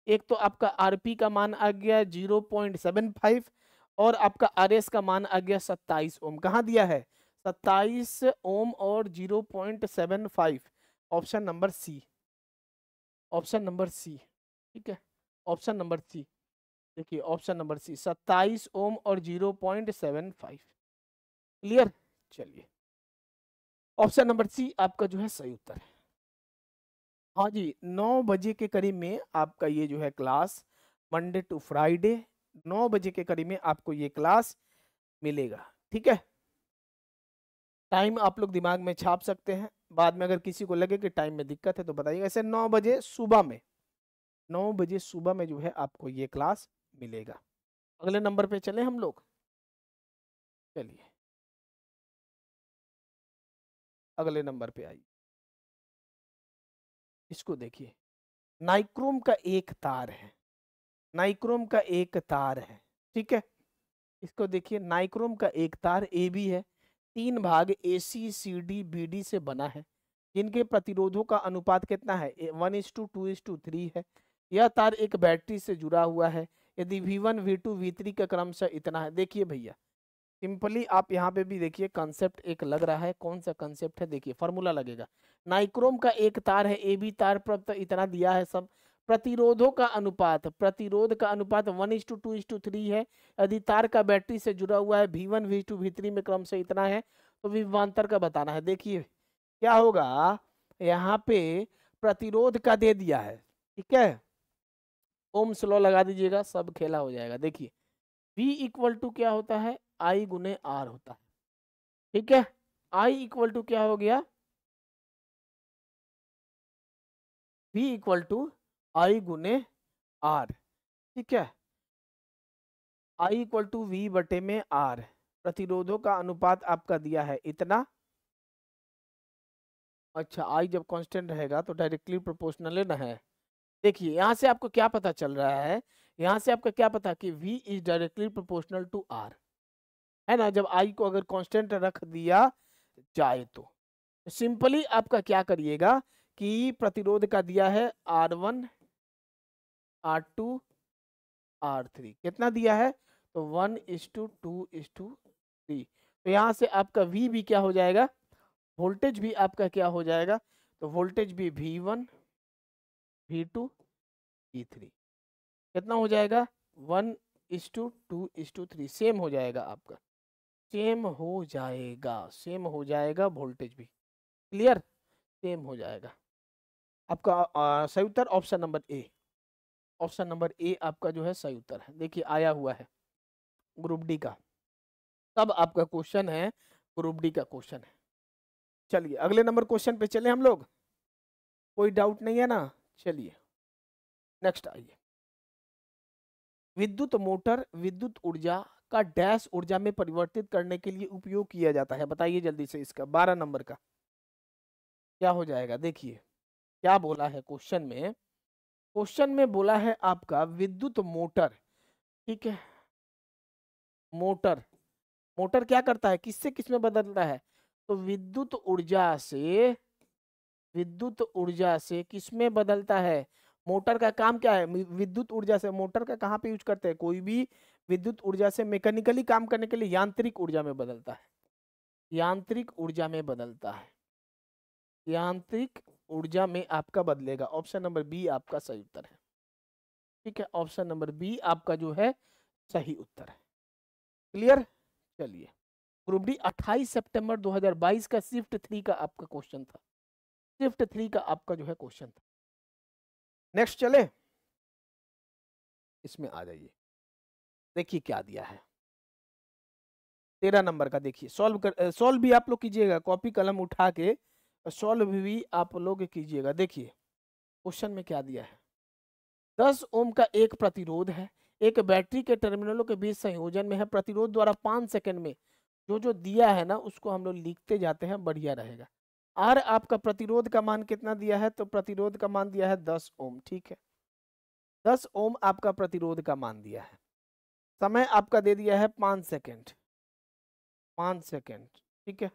Speaker 1: एक तो आपका RP का मान आ गया 0.75 और आपका RS का मान आ गया 27 ओम। कहाँ दिया है, 27 ओम और 0.75, option number C, option number C, ठीक है, ऑप्शन नंबर सी, देखिए ऑप्शन नंबर सी, 27 ओम और 0.75। क्लियर, चलिए ऑप्शन नंबर सी आपका जो है सही उत्तर है। हाँ जी, 9 बजे के करीब में आपका ये जो है क्लास, मंडे टू फ्राइडे 9 बजे के करीब में आपको ये क्लास मिलेगा। ठीक है, टाइम आप लोग दिमाग में छाप सकते हैं, बाद में अगर किसी को लगे कि टाइम में दिक्कत है तो बताइएगा। ऐसे 9 बजे सुबह में, 9 बजे सुबह में जो है आपको ये क्लास मिलेगा। अगले नंबर पे चले हम लोग, चलिए अगले नंबर पे आइए, इसको देखिए, नाइक्रोम का एक तार है, नाइक्रोम का एक तार है, ठीक है। इसको देखिए, नाइक्रोम का एक तार ए बी है, 3 भाग ए सी सी डी बी डी से बना है, जिनके प्रतिरोधों का अनुपात कितना है, 1:2:3 है। यह तार एक बैटरी से जुड़ा हुआ है, यदि V1 V2 V3 का क्रमशः इतना है। देखिए भैया, सिंपली आप यहाँ पे भी देखिए कंसेप्ट एक लग रहा है। कौन सा कंसेप्ट है, देखिए फॉर्मूला लगेगा। नाइक्रोम का एक तार है, ए बी तार पर इतना दिया है सब। प्रतिरोधों का अनुपात, प्रतिरोध का अनुपात 1:2:3 है। यदि तार का बैटरी से जुड़ा हुआ है, V1 V2 V3 में क्रम से इतना है, तो विभवांतर का बताना है। देखिए क्या होगा, यहाँ पे प्रतिरोध का दे दिया है, ठीक है। ओम्स लॉ लगा दीजिएगा, सब खेला हो जाएगा। देखिए V इक्वल टू क्या होता है, I गुने R होता है, ठीक है। I इक्वल टू क्या हो गया, V इक्वल टू I गुने R, ठीक है। I इक्वल टू V बटे में R। प्रतिरोधों का अनुपात आपका दिया है इतना। अच्छा, I जब कांस्टेंट रहेगा तो डायरेक्टली प्रोपोर्शनल ना है। देखिए यहाँ से आपको क्या पता चल रहा है, यहाँ से आपका क्या पता कि V is directly proportional to R, है ना। जब I को अगर कांस्टेंट रख दिया जाए तो सिंपली आपका क्या करिएगा कि प्रतिरोध का दिया है R1 R2 R3, कितना दिया है, तो 1:2:3। तो यहाँ से आपका V भी क्या हो जाएगा, वोल्टेज भी आपका क्या हो जाएगा, तो वोल्टेज भी V1 V2 V3 कितना हो जाएगा, 1:2:3। सेम हो जाएगा आपका, सेम हो जाएगा, सेम हो जाएगा। वोल्टेज भी क्लियर, सेम हो जाएगा आपका। सही उत्तर option number A, option number A आपका जो है सही उत्तर है। देखिए आया हुआ है ग्रुप डी का, तब आपका क्वेश्चन है, ग्रुप डी का क्वेश्चन है। चलिए अगले नंबर क्वेश्चन पे चले हम लोग, कोई डाउट नहीं है ना। चलिए नेक्स्ट आइए। विद्युत मोटर विद्युत ऊर्जा का डैश ऊर्जा में परिवर्तित करने के लिए उपयोग किया जाता है। बताइए जल्दी से, इसका 12 नंबर का क्या हो जाएगा। देखिए क्या बोला है क्वेश्चन में, क्वेश्चन में बोला है आपका विद्युत मोटर, ठीक है। मोटर, मोटर क्या करता है, किससे किसमें बदलता है, तो विद्युत ऊर्जा से, विद्युत ऊर्जा से किसमें बदलता है। मोटर का काम क्या है, विद्युत ऊर्जा से। मोटर का कहाँ पे यूज करते हैं, कोई भी विद्युत ऊर्जा से मैकेनिकली काम करने के लिए यांत्रिक ऊर्जा में बदलता है, यांत्रिक ऊर्जा में बदलता है, यांत्रिक ऊर्जा में आपका बदलेगा। ऑप्शन नंबर बी आपका सही उत्तर है, ठीक है। ऑप्शन नंबर बी आपका जो है सही उत्तर है। क्लियर। चलिए ग्रुप डी 28 सितंबर 2022 का शिफ्ट 3 का आपका क्वेश्चन था, शिफ्ट 3 का आपका जो है क्वेश्चन था। नेक्स्ट चले, इसमें आ जाइए। देखिए क्या दिया है 13 नंबर का। देखिए सॉल्व कर, सॉल्व भी आप लोग कीजिएगा, कॉपी कलम उठा के सॉल्व भी आप लोग कीजिएगा। देखिए क्वेश्चन में क्या दिया है, 10 ओम का एक प्रतिरोध है, एक बैटरी के टर्मिनलों के बीच संयोजन में है। प्रतिरोध द्वारा 5 सेकंड में जो जो दिया है ना उसको हम लोग लिखते जाते हैं, बढ़िया रहेगा। आर आपका प्रतिरोध का मान कितना दिया है, तो प्रतिरोध का मान दिया है 10 ओम, ठीक है। 10 ओम आपका प्रतिरोध का मान दिया है। समय आपका दे दिया है 5 सेकंड, 5 सेकंड, ठीक है।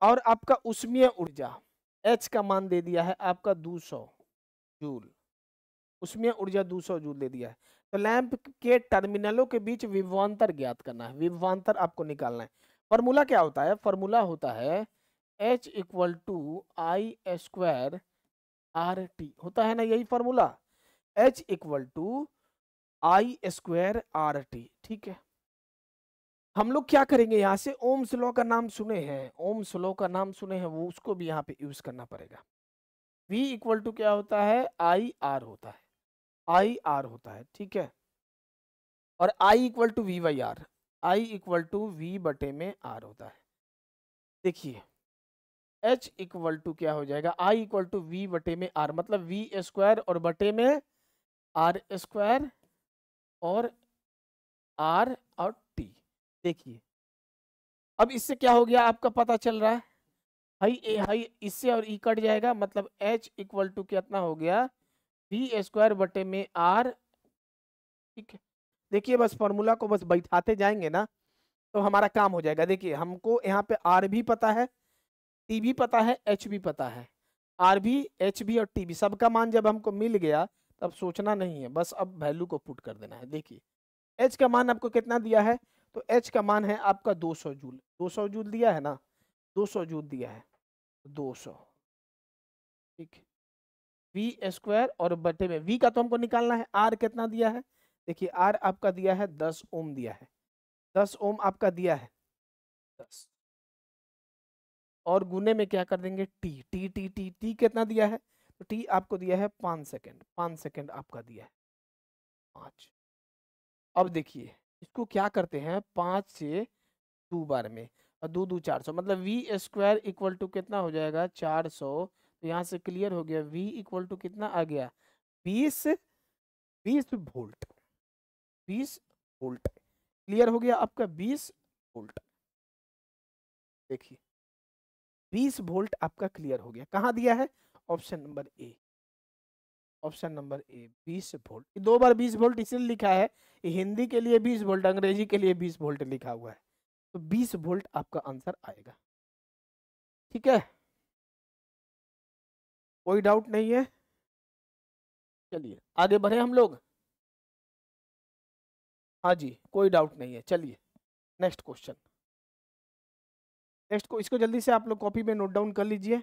Speaker 1: और आपका उष्मीय ऊर्जा H का मान दे दिया है आपका 200 जूल, उसमें ऊर्जा 200 जूल दे दिया है। तो लैंप के टर्मिनलों के बीच विभवांतर ज्ञात करना है, विभवांतर आपको निकालना है। फॉर्मूला क्या होता है, फॉर्मूला होता है H equal to I square R T, होता है ना यही formula, H equal to I square R T, ठीक है। हम लोग क्या करेंगे, यहाँ से ओम्स लॉ का नाम सुने हैं, ओम्स लॉ का नाम सुने हैं, वो उसको भी यहाँ पे यूज करना पड़ेगा। V इक्वल टू क्या होता है, आई आर होता है, आई आर होता है, ठीक है। और I equal to V by R, I equal to V बटे में आर होता है। देखिए H इक्वल टू क्या हो जाएगा, I इक्वल टू वी बटे में आर, मतलब वी स्क्वायर और बटे में आर स्क्वायर और आर और टी। देखिए अब इससे क्या हो गया आपका पता चल रहा है, हाई ए हाई इससे और ई कट जाएगा, मतलब H इक्वल टू कितना हो गया, वी स्क्वायर बटे में आर ठीक है, देखिए बस फॉर्मूला को बस बैठाते जाएंगे ना तो हमारा काम हो जाएगा। देखिए हमको यहाँ पे आर भी पता है, टी भी पता है, एच भी पता है। आर भी, एच भी और टी भी, सबका मान जब हमको मिल गया तब सोचना नहीं है, बस अब वैल्यू को पुट कर देना है। देखिए एच का मान आपको कितना दिया है, तो एच का मान है आपका 200 जूल। 200 जूल दिया है ना, 200 जूल दिया है, 200। ठीक है, वी स्क्वायर और बटे में वी का तो हमको निकालना है, आर कितना दिया है, देखिए आर आपका दिया है 10 ओम दिया है, 10 ओम आपका दिया है 10, और गुने में क्या कर देंगे T, T T T T कितना दिया है, तो टी आपको दिया है 5 सेकेंड, 5 सेकेंड आपका दिया है 5। अब देखिए इसको क्या करते हैं, 5 से 2 बार में, और 2 2 400, मतलब वी स्क्वायर इक्वल टू कितना हो जाएगा 400। तो यहाँ से क्लियर हो गया, वी इक्वल टू कितना आ गया 20, 20 वोल्ट, 20 वोल्ट। क्लियर हो गया आपका 20 वोल्ट। देखिए 20 वोल्ट आपका क्लियर हो गया, कहाँ दिया है, option number A, option number A 20 volt. 2 bar 20 volt इसलिए लिखा है, हिंदी के लिए 20 वोल्ट, अंग्रेजी के लिए 20 वोल्ट लिखा हुआ है, तो 20 वोल्ट आपका आंसर आएगा। ठीक है, कोई डाउट नहीं है, चलिए आगे बढ़े हम लोग। हाँ जी, कोई डाउट नहीं है, चलिए नेक्स्ट क्वेश्चन। नेक्स्ट को इसको जल्दी से आप लोग कॉपी में नोट डाउन कर लीजिए।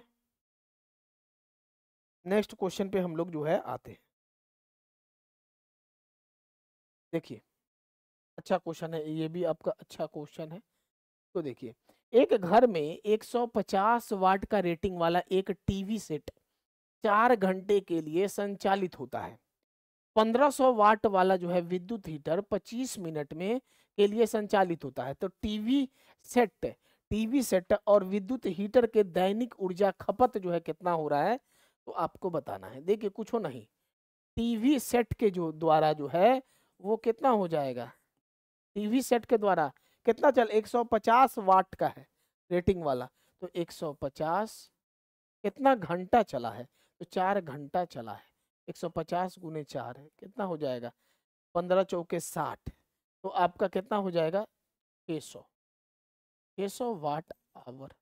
Speaker 1: नेक्स्ट क्वेश्चन पे हम लोग जो है आते हैं। देखिए अच्छा क्वेश्चन है, ये भी आपका अच्छा क्वेश्चन है। तो देखिए एक घर में 150 वाट का रेटिंग वाला एक टीवी सेट 4 घंटे के लिए संचालित होता है। 1500 वाट वाला जो है विद्युत हीटर 25 मिनट में के लिए संचालित होता है। तो टीवी सेट और विद्युत हीटर के दैनिक ऊर्जा खपत जो है कितना हो रहा है, तो आपको बताना है। देखिए कुछ हो नहीं, टीवी सेट के जो द्वारा जो है वो कितना हो जाएगा, टीवी सेट के द्वारा कितना चल 150 वाट का है रेटिंग वाला, तो 150 कितना घंटा चला है, तो 4 घंटा चला है। 150 गुने 4 है, कितना हो जाएगा 15 चौके 60, तो आपका कितना हो जाएगा 600, 600 watt hour,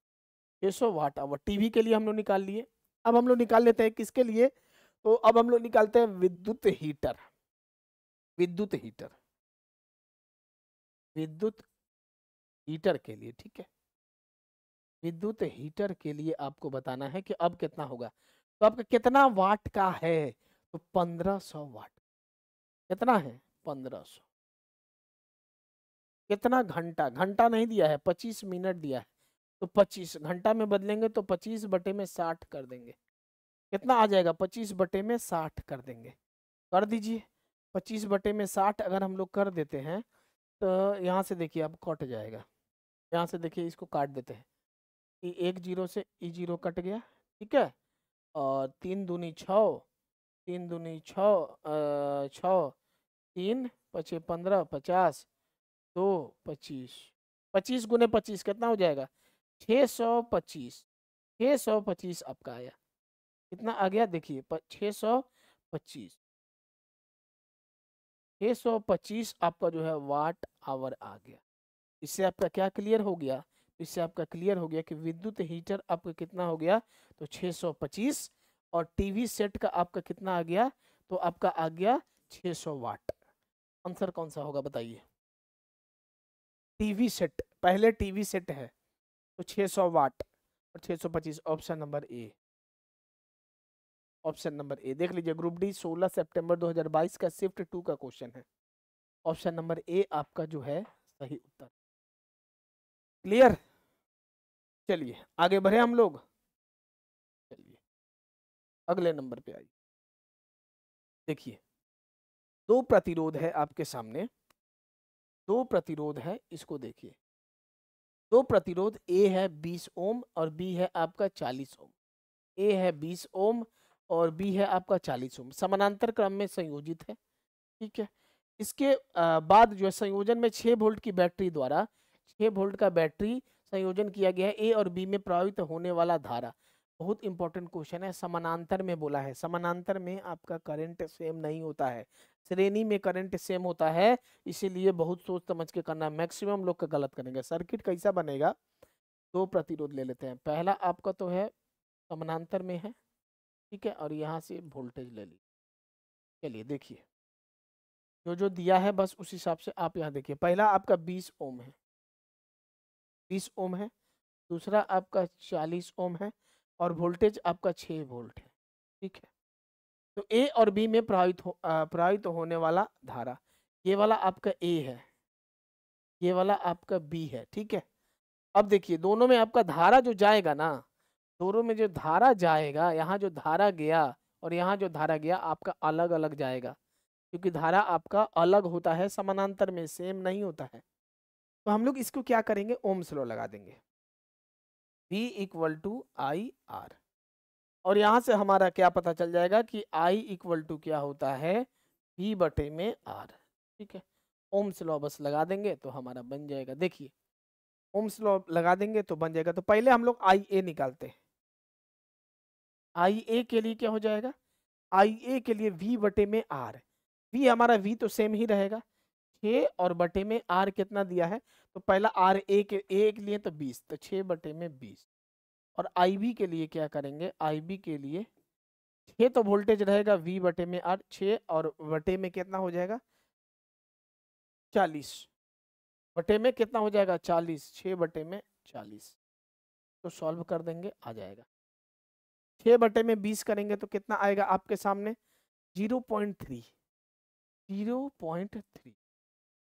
Speaker 1: 600 watt hour TV के लिए हम लोग निकाल लिए। अब हम लोग निकाल लेते हैं किसके लिए, तो अब हम लोग निकालते हैं विद्युत हीटर, विद्युत हीटर, विद्युत हीटर के लिए। ठीक है, विद्युत हीटर के लिए आपको बताना है कि अब कितना होगा, तो आपका कितना वाट का है, तो 1500 वाट। कितना है 1500, कितना घंटा, घंटा नहीं दिया है 25 मिनट दिया है, तो 25 घंटा में बदलेंगे तो 25 बटे में 60 कर देंगे, कितना आ जाएगा 25 बटे में 60 कर देंगे, कर दीजिए। 25 बटे में 60 अगर हम लोग कर देते हैं तो यहाँ से देखिए अब कट जाएगा, यहाँ से देखिए इसको काट देते हैं, एक जीरो से ई जीरो कट गया। ठीक है, और 3 दूनी 6, 3 दूनी 6, 6 3 पचे 15 50, 2 25, 25 गुने 25 कितना हो जाएगा 625, 625 आपका आया, कितना आ गया देखिए 625, 625 आपका जो है वाट आवर आ गया। इससे आपका क्या क्लियर हो गया, इससे आपका क्लियर हो गया कि विद्युत हीटर आपका कितना हो गया, तो 625, और टीवी सेट का आपका कितना आ गया, तो आपका आ गया 600 वाट। आंसर कौन सा होगा बताइए, टीवी सेट, पहले टीवी सेट है तो 600 वाट और 625, option number A, option number ए देख लीजिए। ग्रुप डी 16 सितंबर 2022 का शिफ्ट 2 का क्वेश्चन है, ऑप्शन नंबर ए आपका जो है सही उत्तर। क्लियर, चलिए आगे बढ़े हम लोग, चलिए अगले नंबर पे आइए। देखिए 2 प्रतिरोध है आपके सामने, 2 प्रतिरोध है, इसको देखिए। 2 प्रतिरोध ए है 20 ओम और बी है आपका 40 ओम, ए है 20 ओम और बी है आपका 40 ओम, समानांतर क्रम में संयोजित है। ठीक है, इसके बाद जो है संयोजन में 6 वोल्ट की बैटरी द्वारा, 6 वोल्ट का बैटरी संयोजन किया गया है। ए और बी में प्रवाहित होने वाला धारा, बहुत इंपॉर्टेंट क्वेश्चन है, समानांतर में बोला है, समानांतर में आपका करंट सेम नहीं होता है, श्रेणी में करंट सेम होता है, इसीलिए बहुत सोच समझ के करना। मैक्सिमम लोग का गलत करेंगे। सर्किट कैसा बनेगा, दो प्रतिरोध ले लेते हैं। पहला आपका तो है समानांतर में है, ठीक है, और यहाँ से वोल्टेज ले लीजिए। चलिए देखिए, जो जो दिया है बस उस हिसाब से आप यहाँ देखिए। पहला आपका 20 ओम है, 20 ओम है। दूसरा आपका 40 ओम है और वोल्टेज आपका 6 वोल्ट है, ठीक है। तो ए और बी में प्रवाहित होने वाला धारा, ये वाला आपका ए है, ये वाला आपका बी है, ठीक है। अब देखिए दोनों में आपका धारा जो जाएगा ना, दोनों में जो धारा जाएगा, यहाँ जो धारा गया और यहाँ जो धारा गया, आपका अलग अलग जाएगा, क्योंकि धारा आपका अलग होता है, समानांतर में सेम नहीं होता है। तो हम लोग इसको क्या करेंगे, ओम्स लॉ लगा देंगे, V equal to I R. और यहाँ से हमारा क्या पता चल जाएगा कि I इक्वल टू क्या होता है, V बटे में R, ठीक है। ओम्स लॉ बस लगा देंगे तो हमारा बन जाएगा। देखिए ओम्स लॉ लगा देंगे तो बन जाएगा। तो पहले हम लोग IA निकालते हैं। IA के लिए क्या हो जाएगा, IA के लिए V बटे में R। V हमारा V तो सेम ही रहेगा, 6 और बटे में R कितना दिया है, तो पहला R A के लिए तो 20, तो 6 बटे में 20। और IB के लिए क्या करेंगे, IB के लिए 6 तो वोल्टेज रहेगा, V बटे में R, 6 और बटे में कितना हो जाएगा 40, बटे में कितना हो जाएगा 40, 6 बटे में 40। तो सॉल्व कर देंगे, आ जाएगा। 6 बटे में 20 करेंगे तो कितना आएगा आपके सामने, 0.3, 0.3।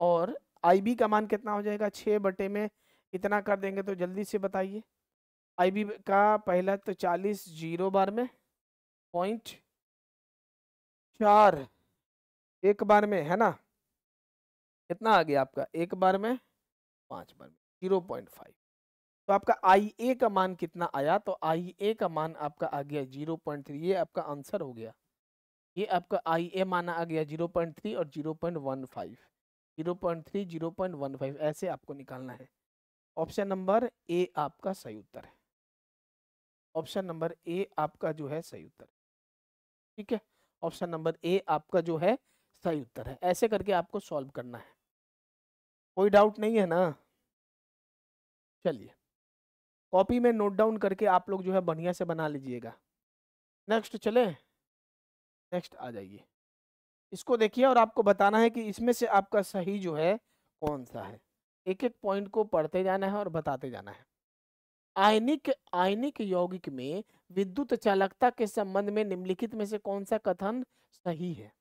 Speaker 1: और IB का मान कितना हो जाएगा, 6 बटे में इतना कर देंगे तो जल्दी से बताइए। IB का पहला तो 40, 0 बार में 0.4, एक बार में है ना, कितना आ गया आपका, एक बार में 5 बार में 0.5। तो आपका IA का मान कितना आया, तो IA का मान आपका आ गया 0.3। ये आपका आंसर हो गया। ये आपका IA मान आ गया 0.3 और 0.15, 0.3, 0.15 ऐसे आपको निकालना है। ऑप्शन नंबर ए आपका सही उत्तर है। ऑप्शन नंबर ए आपका जो है सही उत्तर, ठीक है। ऑप्शन नंबर ए आपका जो है सही उत्तर है। ऐसे करके आपको सॉल्व करना है, कोई डाउट नहीं है ना। चलिए कॉपी में नोट डाउन करके आप लोग जो है बढ़िया से बना लीजिएगा। नेक्स्ट चले, नेक्स्ट आ जाइए। इसको देखिए और आपको बताना है कि इसमें से आपका सही जो है कौन सा है। एक एक पॉइंट को पढ़ते जाना है और बताते जाना है। आयनिक आयनिक यौगिक में विद्युत चालकता के संबंध में निम्नलिखित में से कौन सा कथन सही है।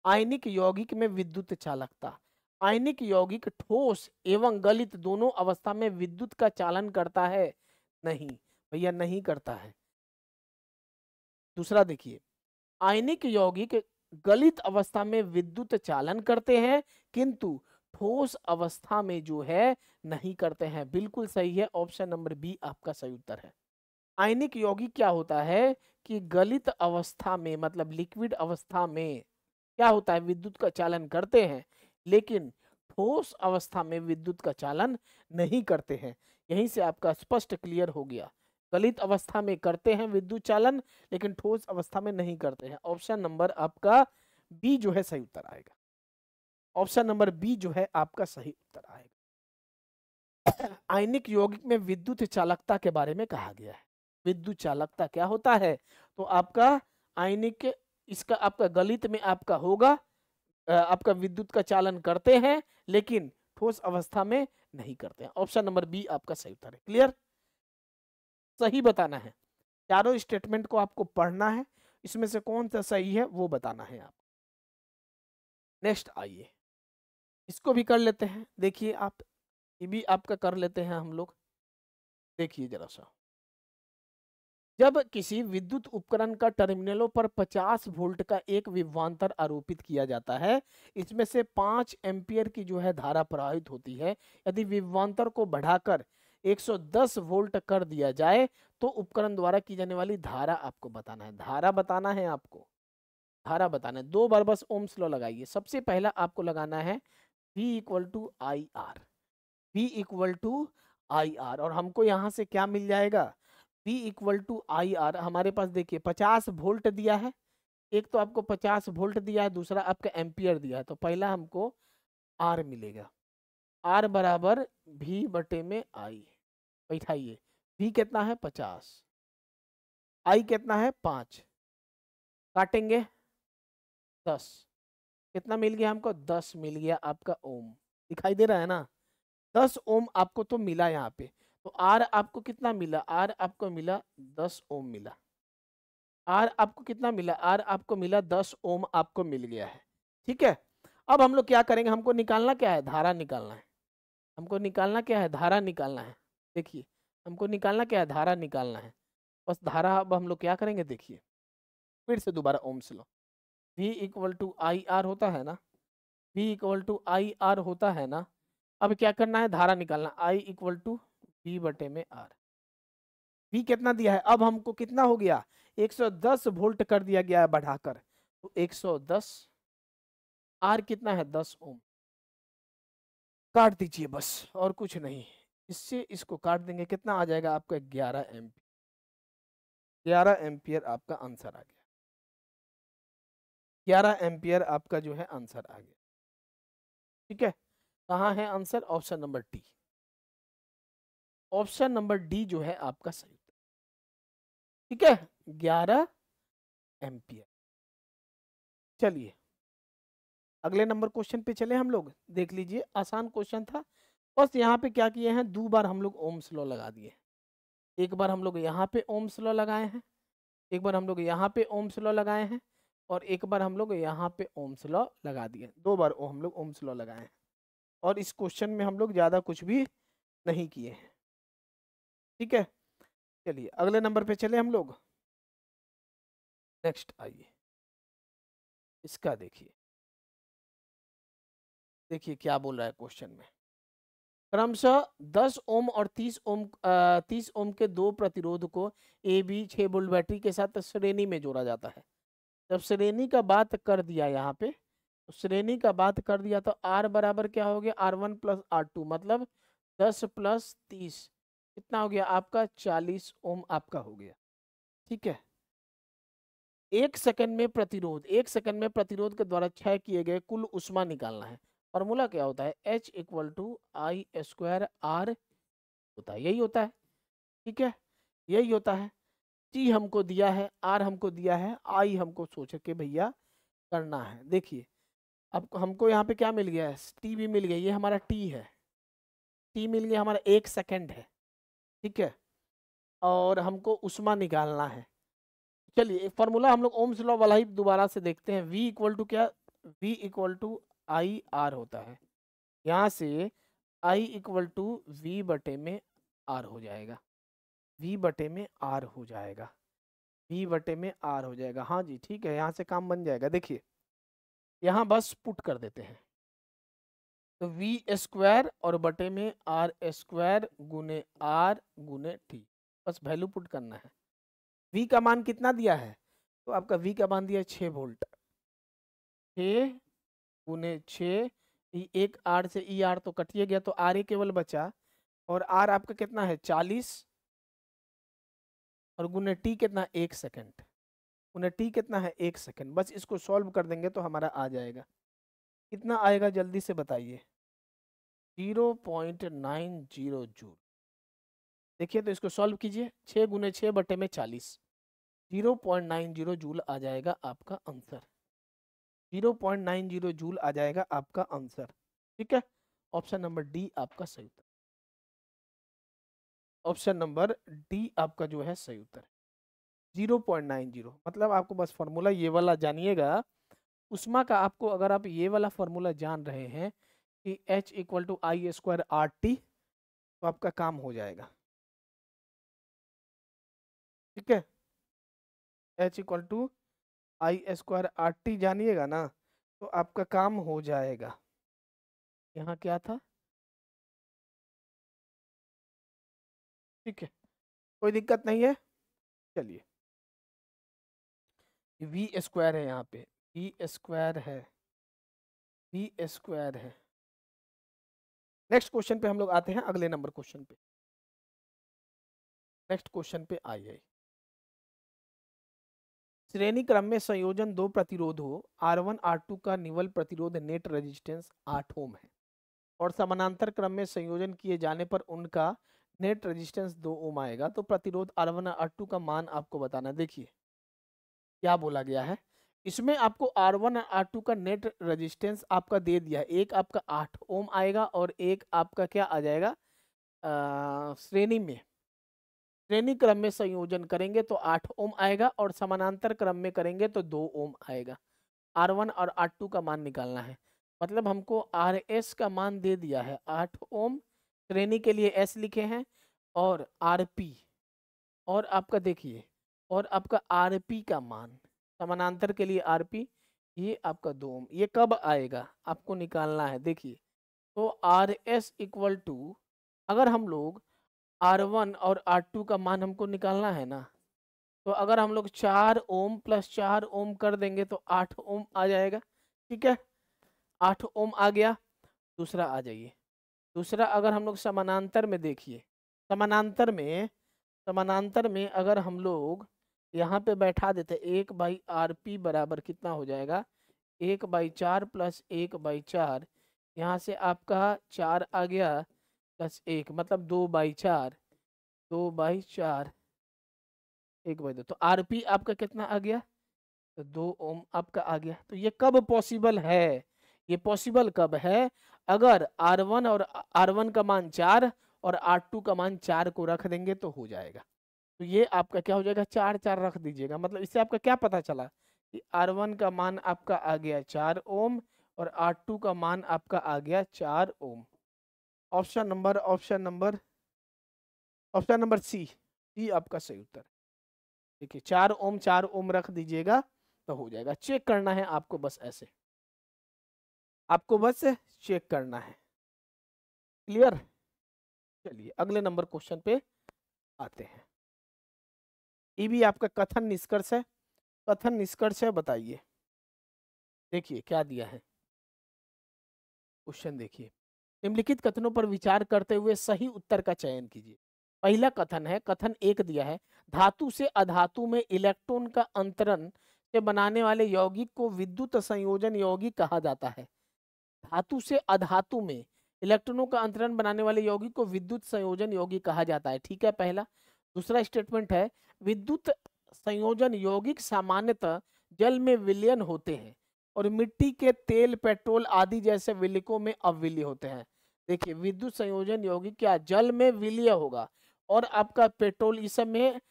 Speaker 1: आयनिक यौगिक में विद्युत चालकता, आयनिक यौगिक ठोस एवं गलित दोनों अवस्था में विद्युत का चालन करता है, नहीं भैया नहीं करता है। दूसरा देखिए, आयनिक यौगिक गलित अवस्था में विद्युत चालन करते हैं किंतु ठोस अवस्था में जो है नहीं करते हैं। बिल्कुल सही है, ऑप्शन नंबर बी आपका सही उत्तर है। आयनिक यौगिक क्या होता है कि गलित अवस्था में मतलब लिक्विड अवस्था में क्या होता है, विद्युत का चालन करते हैं, लेकिन ठोस अवस्था में विद्युत का चालन नहीं करते हैं। यहीं से आपका स्पष्ट क्लियर हो गया, गलित अवस्था में करते हैं विद्युत चालन, लेकिन ठोस अवस्था में नहीं करते हैं। ऑप्शन नंबर आपका बी जो है सही उत्तर आएगा। ऑप्शन नंबर बी जो है आपका सही उत्तर आएगा। आयनिक यौगिक में विद्युत चालकता के बारे में कहा गया है। विद्युत चालकता क्या होता है, तो आपका आयनिक इसका आपका गलित में आपका होगा, आपका विद्युत का चालन करते हैं लेकिन ठोस अवस्था में नहीं करते हैं। ऑप्शन नंबर बी आपका सही उत्तर है। क्लियर, सही बताना है, चारों स्टेटमेंट को आपको पढ़ना है, इसमें से कौन सा सही है वो बताना है आप। नेक्स्ट आइए, इसको भी कर लेते हैं। देखिए आप, ये भी आपका कर लेते हैं हम लोग। देखिए जरा सा, जब किसी विद्युत उपकरण का टर्मिनलों पर 50 वोल्ट का एक विभवांतर आरोपित किया जाता है, इसमें से 5 एम्पियर की जो है धारा प्रवाहित होती है। यदि विभवांतर को बढ़ाकर 110 वोल्ट कर दिया जाए तो उपकरण द्वारा की जाने वाली धारा आपको बताना है। धारा बताना है आपको, धारा बताना है। 2 बार बस ओम्स लॉ लगाइए। सबसे पहला आपको लगाना है V equal to I R, V equal to I R. और हमको यहाँ से क्या मिल जाएगा, V equal to I R. हमारे पास देखिए 50 वोल्ट दिया है, एक तो आपको 50 वोल्ट दिया है, दूसरा आपका एम्पियर दिया है, तो पहला हमको आर मिलेगा। आर बराबर भी बटे में आई। बैठाइए, भी कितना है 50, आई कितना है 5, काटेंगे 10, कितना मिल गया हमको 10 मिल गया आपका ओम। दिखाई दे रहा है ना, 10 ओम आपको तो मिला यहाँ पे। तो आर आपको कितना मिला, आर आपको मिला 10 ओम मिला। आर आपको कितना मिला, आर आपको मिला 10 ओम आपको मिल गया है। ठीक है, अब हम लोग क्या करेंगे, हमको निकालना क्या है, धारा निकालना है। हमको निकालना क्या है, धारा निकालना है। देखिए, हमको निकालना क्या है, धारा निकालना है। बस धारा अब हम लोग क्या करेंगे, देखिए फिर से दोबारा ओम्स लो। V equal to I R होता है ना, V equal to I R होता है ना। अब क्या करना है, धारा निकालना, I इक्वल टू V बटे में R। V कितना दिया है, अब हमको कितना हो गया, 110 वोल्ट कर दिया गया है बढ़ाकर, तो 110, R कितना है 10 ओम। काट दीजिए बस, और कुछ नहीं, इससे इसको काट देंगे, कितना आ जाएगा आपका 11 एम्पियर। 11 एम्पियर आपका आंसर आ गया। 11 एम्पियर आपका जो है आंसर आ गया। ठीक है, कहाँ है answer, option number D. Option number D जो है आपका सही। ठीक है, 11 एम्पियर। चलिए अगले नंबर क्वेश्चन पे चले हम लोग, देख लीजिए आसान क्वेश्चन था। बस यहाँ पे क्या किए हैं, 2 बार हम लोग ओम्स लॉ लगा दिए। एक बार हम लोग यहाँ पे ओम्स लॉ लगाए हैं, एक बार हम लोग यहाँ पे ओम्स लॉ लगाए हैं, और एक बार हम लोग यहाँ पे ओम्स लॉ लगा दिए। 2 बार हम लोग ओम्स लॉ लगाए हैं, और इस क्वेश्चन में हम लोग ज़्यादा कुछ भी नहीं किए हैं। ठीक है, चलिए अगले नंबर पे चले हम लोग। नेक्स्ट आइए, इसका देखिए, देखिए क्या बोल रहा है क्वेश्चन में। क्रमशः 10 ओम और 30 ओम के दो प्रतिरोध को ए बी 6 वोल्ट बैटरी के साथ श्रेणी में जोड़ा जाता है। जब श्रेणी का बात कर दिया यहाँ पे, तो श्रेणी का बात कर दिया तो आर बराबर क्या हो गया, R1 प्लस R2, मतलब 10 प्लस 30 कितना हो गया आपका 40 ओम आपका हो गया। ठीक है, 1 सेकंड में प्रतिरोध, 1 सेकंड में प्रतिरोध के द्वारा क्षय किए गए कुल ऊष्मा निकालना है। फॉर्मूला क्या होता है, H equal to I square R होता है, यही होता है। ठीक है, यही होता है। T हमको दिया है, R हमको दिया है, I हमको सोच के भैया करना है। देखिए अब हमको यहाँ पे क्या मिल गया है, T भी मिल गया, ये हमारा T है, T मिल गया हमारा 1 सेकंड है। ठीक है, और हमको ऊष्मा निकालना है। चलिए फॉर्मूला हम लोग ओम्स लॉ वाला ही दोबारा से देखते हैं। V इक्वल टू क्या, V equal to I R होता है। यहाँ से I इक्वल टू V बटे में R हो जाएगा, V बटे में R हो जाएगा, V बटे में R हो जाएगा। हाँ जी ठीक है, यहाँ से काम बन जाएगा। देखिए यहाँ बस पुट कर देते हैं, तो V स्क्वायर और बटे में R स्क्वायर गुने R गुने T, बस वैल्यू पुट करना है। V का मान कितना दिया है, तो आपका V का मान दिया है 6 वोल्ट, 6 गुने 6, एक आर से ई आर तो कटिए गया, तो आर ही केवल बचा, और आर आपका कितना है 40, और गुने टी कितना 1 सेकंड, गुने टी कितना है 1 सेकंड। बस इसको सॉल्व कर देंगे तो हमारा आ जाएगा। कितना आएगा जल्दी से बताइए, 0.90 जूल। देखिए तो इसको सॉल्व कीजिए, 6 गुने 6 बटे में 40, 0.90 जूल आ जाएगा आपका आंसर, 0.90 जूल आ जाएगा आपका आंसर। ठीक है, ऑप्शन नंबर डी आपका सही उत्तर, ऑप्शन नंबर डी आपका जो है सही उत्तर है 0.90। मतलब आपको बस फॉर्मूला ये वाला जानिएगा, उष्मा का आपको अगर आप ये वाला फॉर्मूला जान रहे हैं कि H equal to I square R T, तो आपका काम हो जाएगा। ठीक है, H equal to I square R T जानिएगा ना, तो आपका काम हो जाएगा। यहाँ क्या था, ठीक है, कोई दिक्कत नहीं है। चलिए वी स्क्वायर है, यहाँ पे वी स्क्वायर है, वी स्क्वायर है। नेक्स्ट क्वेश्चन पे हम लोग आते हैं, अगले नंबर क्वेश्चन पे। नेक्स्ट क्वेश्चन पे आइए, श्रेणी क्रम में संयोजन दो प्रतिरोध हो, R1 R2 का निवल प्रतिरोध नेट रेजिस्टेंस 8 ओम है और समानांतर क्रम में संयोजन किए जाने पर उनका नेट रेजिस्टेंस 2 ओम आएगा, तो प्रतिरोध R1 और R2 का मान आपको बताना। देखिए क्या बोला गया है इसमें, आपको R1 और R2 का नेट रेजिस्टेंस आपका दे दिया है, एक आपका 8 ओम आएगा और एक आपका क्या आ जाएगा, श्रेणी क्रम में संयोजन करेंगे तो 8 ओम आएगा और समानांतर क्रम में करेंगे तो 2 ओम आएगा। R1 और R2 का मान निकालना है, मतलब हमको RS का मान दे दिया है 8 ओम, श्रेणी के लिए S लिखे हैं, और RP और आपका देखिए और आपका RP का मान समानांतर के लिए RP ये आपका 2 ओम, ये कब आएगा आपको निकालना है। देखिए तो RS इक्वल टू, अगर हम लोग R1 और R2 का मान हमको निकालना है ना, तो अगर हम लोग 4 ओम प्लस 4 ओम कर देंगे तो 8 ओम आ जाएगा। ठीक है, 8 ओम आ गया। दूसरा आ जाइए, दूसरा अगर हम लोग समानांतर में देखिए, समानांतर में अगर हम लोग यहाँ पे बैठा देते 1/RP बराबर कितना हो जाएगा, 1/4 प्लस 1/4, यहाँ से आपका 4 आ गया प्लस 1 मतलब 2/4, 2/4 1/2, तो RP आपका कितना आ गया, तो 2 ओम आपका आ गया। तो ये कब पॉसिबल है, ये पॉसिबल कब है, अगर R1 और R1 का मान 4 और R2 का मान 4 को रख देंगे तो हो जाएगा। तो ये आपका क्या हो जाएगा, 4 4 रख दीजिएगा, मतलब इससे आपका क्या पता चला कि R1 का मान आपका आ गया 4 ओम और R2 का मान आपका आ गया 4 ओम। ऑप्शन नंबर सी आपका सही उत्तर। देखिए 4 ओम रख दीजिएगा तो हो जाएगा। चेक करना है आपको, बस ऐसे आपको बस चेक करना है। क्लियर, चलिए अगले नंबर क्वेश्चन पे आते हैं। ये भी आपका कथन निष्कर्ष है, कथन निष्कर्ष है, बताइए। देखिए क्या दिया है क्वेश्चन, देखिए निम्नलिखित कथनों पर विचार करते हुए सही उत्तर का चयन कीजिए। पहला कथन है, कथन 1 दिया है, धातु से अधातु में इलेक्ट्रॉन का अंतरण से बनाने वाले यौगिक को विद्युत संयोजन यौगिक कहा जाता है। धातु से अधातु में इलेक्ट्रॉनों का अंतरण बनाने वाले यौगिक को विद्युत संयोजन यौगिक कहा जाता है। ठीक है, पहला। दूसरा स्टेटमेंट है, विद्युत संयोजन यौगिक सामान्यतः जल में विलयन होते हैं और मिट्टी के तेल, पेट्रोल आदि जैसे विलयकों में अविलय होते हैं। देखिए विद्युत संयोजन यौगिक क्या जल में विलय होगा और आपका पेट्रोल इस सब में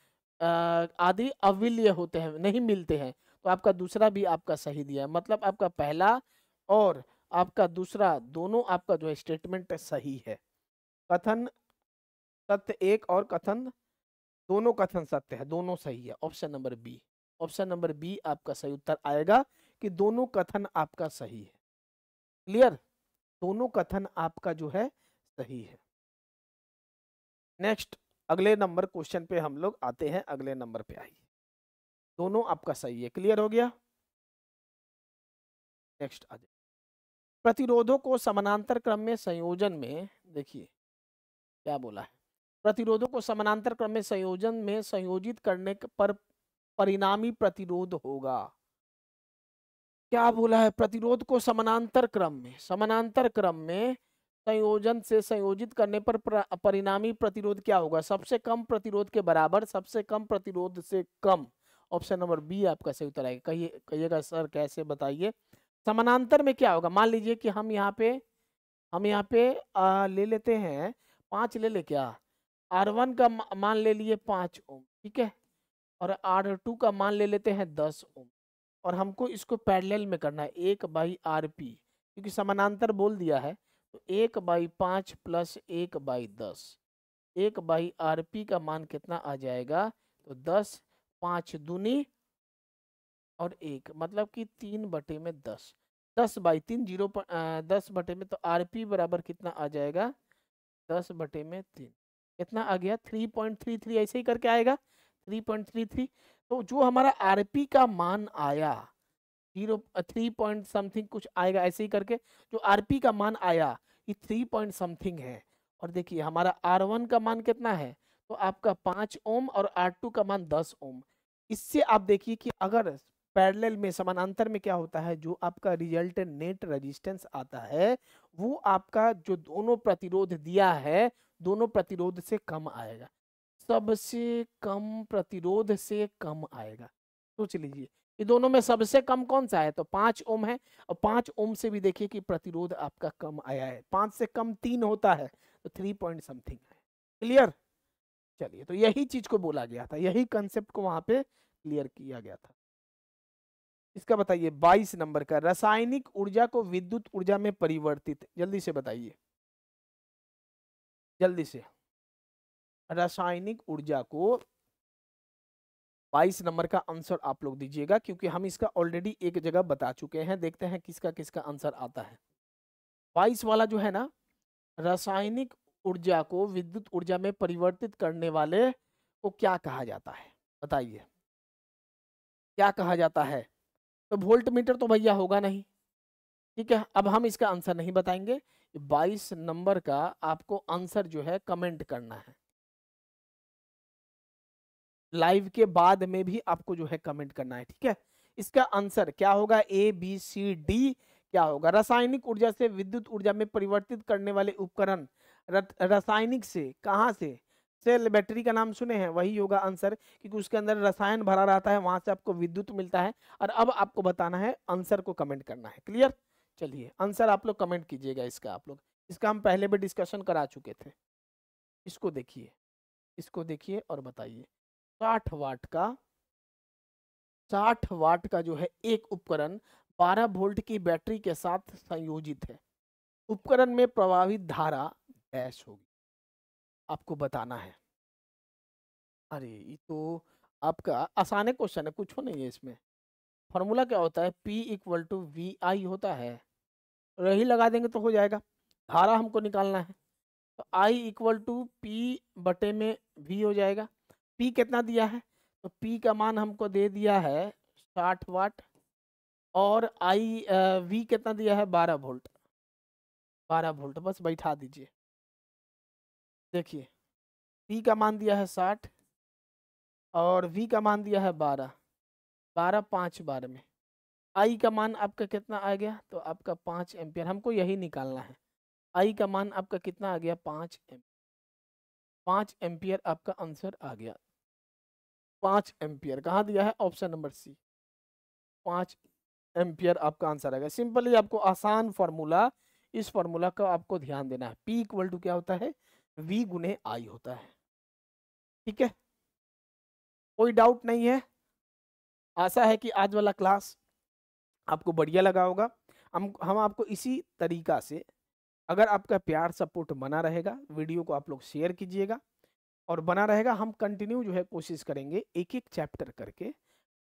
Speaker 1: आदि अविलय होते हैं, नहीं मिलते हैं। तो आपका दूसरा भी आपका सही दिया है, मतलब आपका पहला और आपका दूसरा दोनों आपका जो है स्टेटमेंट सही है। कथन सत्य एक और कथन, दोनों कथन सत्य है, दोनों सही है। Option number B, option number B आपका सही उत्तर आएगा कि दोनों कथन आपका सही है। क्लियर, दोनों कथन आपका जो है सही है। नेक्स्ट अगले नंबर क्वेश्चन पे हम लोग आते हैं, अगले नंबर पे आइए। दोनों आपका सही है, क्लियर हो गया। नेक्स्ट आ जाए, प्रतिरोधों को समानांतर क्रम में संयोजन में, देखिए क्या बोला है, प्रतिरोधों को समानांतर क्रम में संयोजन में संयोजित करने पर परिणामी प्रतिरोध होगा। क्या बोला है, प्रतिरोध को समानांतर क्रम में संयोजन से संयोजित करने पर परिणामी प्रतिरोध क्या होगा, सबसे कम प्रतिरोध के बराबर, सबसे कम प्रतिरोध से कम। ऑप्शन नंबर बी आपका सही उत्तर आएगा। कहिएगा सर कैसे, बताइए। समानांतर में क्या होगा, मान लीजिए कि हम यहाँ पे ले लेते हैं 5 ले ले क्या, R1 का मान ले लिए 5 ओम, ठीक है, और R2 का मान ले लेते हैं 10 ओम, और हमको इसको पैरेलल में करना है 1/RP, क्योंकि समानांतर बोल दिया है, तो 1/5 प्लस 1/10, 1/RP का मान कितना आ जाएगा, तो 10, 5 दूनी और 1, मतलब कि 3/10, 10/3 10 बटे में, तो RP बराबर कितना आ जाएगा, 10/3, कितना आ गया 3.33, ऐसे ही करके आएगा 3.33। तो जो हमारा RP का मान आया 3 पॉइंट समथिंग कुछ आएगा, ऐसे ही करके जो RP का मान आया ये 3 पॉइंट समथिंग है। और देखिए हमारा R1 का मान कितना है, तो आपका 5 ओम और R2 का मान 10 ओम, इससे आप देखिए कि अगर पैरेलल में समानांतर में क्या होता है, जो आपका रिजल्टेंट नेट रेजिस्टेंस आता है वो आपका जो दोनों प्रतिरोध दिया है दोनों प्रतिरोध से कम आएगा, सबसे कम प्रतिरोध से कम आएगा। सोच लीजिए ये दोनों में सबसे कम कौन सा है, तो 5 ओम है, और 5 ओम से भी देखिए कि प्रतिरोध आपका कम आया है, 5 से कम 3 होता है तो 3 पॉइंट समथिंग है। क्लियर? चलिए, तो यही चीज को बोला गया था, यही कंसेप्ट को वहां पे क्लियर किया गया था। इसका बताइए 22 नंबर का, रासायनिक ऊर्जा को विद्युत ऊर्जा में परिवर्तित, जल्दी से बताइए, जल्दी से। रासायनिक ऊर्जा को 22 नंबर का आंसर आप लोग दीजिएगा, क्योंकि हम इसका ऑलरेडी एक जगह बता चुके हैं। देखते हैं किसका किसका आंसर आता है। 22 वाला जो है ना, रासायनिक ऊर्जा को विद्युत ऊर्जा में परिवर्तित करने वाले को क्या कहा जाता है, बताइए क्या कहा जाता है। तो वोल्ट मीटर तो भैया होगा नहीं, ठीक है। अब हम इसका आंसर नहीं बताएंगे, 22 नंबर का आपको आंसर जो है कमेंट करना है, लाइव के बाद में भी आपको जो है कमेंट करना है, ठीक है। इसका आंसर क्या होगा, ए बी सी डी क्या होगा। रासायनिक ऊर्जा से विद्युत ऊर्जा में परिवर्तित करने वाले उपकरण, रासायनिक से कहां से, सेल बैटरी का नाम सुने हैं, वही होगा आंसर, क्योंकि उसके अंदर रसायन भरा रहता है, वहां से आपको विद्युत मिलता है। और अब आपको बताना है, आंसर को कमेंट करना है। क्लियर? चलिए आंसर आप लोग कमेंट कीजिएगा इसका, आप लोग इसका हम पहले भी डिस्कशन करा चुके थे। इसको देखिए, इसको देखिए और बताइए। 60 वाट का 60 वाट का जो है एक उपकरण 12 वोल्ट की बैटरी के साथ संयोजित है, उपकरण में प्रवाहित धारा डैश होगी, आपको बताना है। अरे ये तो आपका आसान क्वेश्चन है, कुछ नहीं है इसमें। फॉर्मूला क्या होता है, P इक्वल टू वी आई होता है, रही लगा देंगे तो हो जाएगा। धारा हमको निकालना है, तो I इक्वल टू पी बटे में V हो जाएगा। P कितना दिया है, तो P का मान हमको दे दिया है 60 वाट, और V कितना दिया है, 12 वोल्ट, 12 वोल्ट बस बैठा दीजिए। देखिए P का मान दिया है 60 और V का मान दिया है 12, 12 5 12 में I का मान आपका कितना आ गया, तो आपका 5 एम्पियर, हमको यही निकालना है। I का मान आपका कितना आ गया, 5 एम्पियर, 5 एम्पियर आपका आंसर आ गया। 5 एम्पियर कहाँ दिया है, ऑप्शन नंबर सी, 5 एम्पियर आपका आंसर आ गया। सिंपली आपको आसान फॉर्मूला, इस फॉर्मूला का आपको ध्यान देना है। P इक्वल टू क्या होता है, V गुने I होता है, ठीक है। कोई डाउट नहीं है। आशा है कि आज वाला क्लास आपको बढ़िया लगा होगा। हम आपको इसी तरीका से, अगर आपका प्यार सपोर्ट बना रहेगा, वीडियो को आप लोग शेयर कीजिएगा और बना रहेगा, हम कंटिन्यू जो है कोशिश करेंगे एक एक चैप्टर करके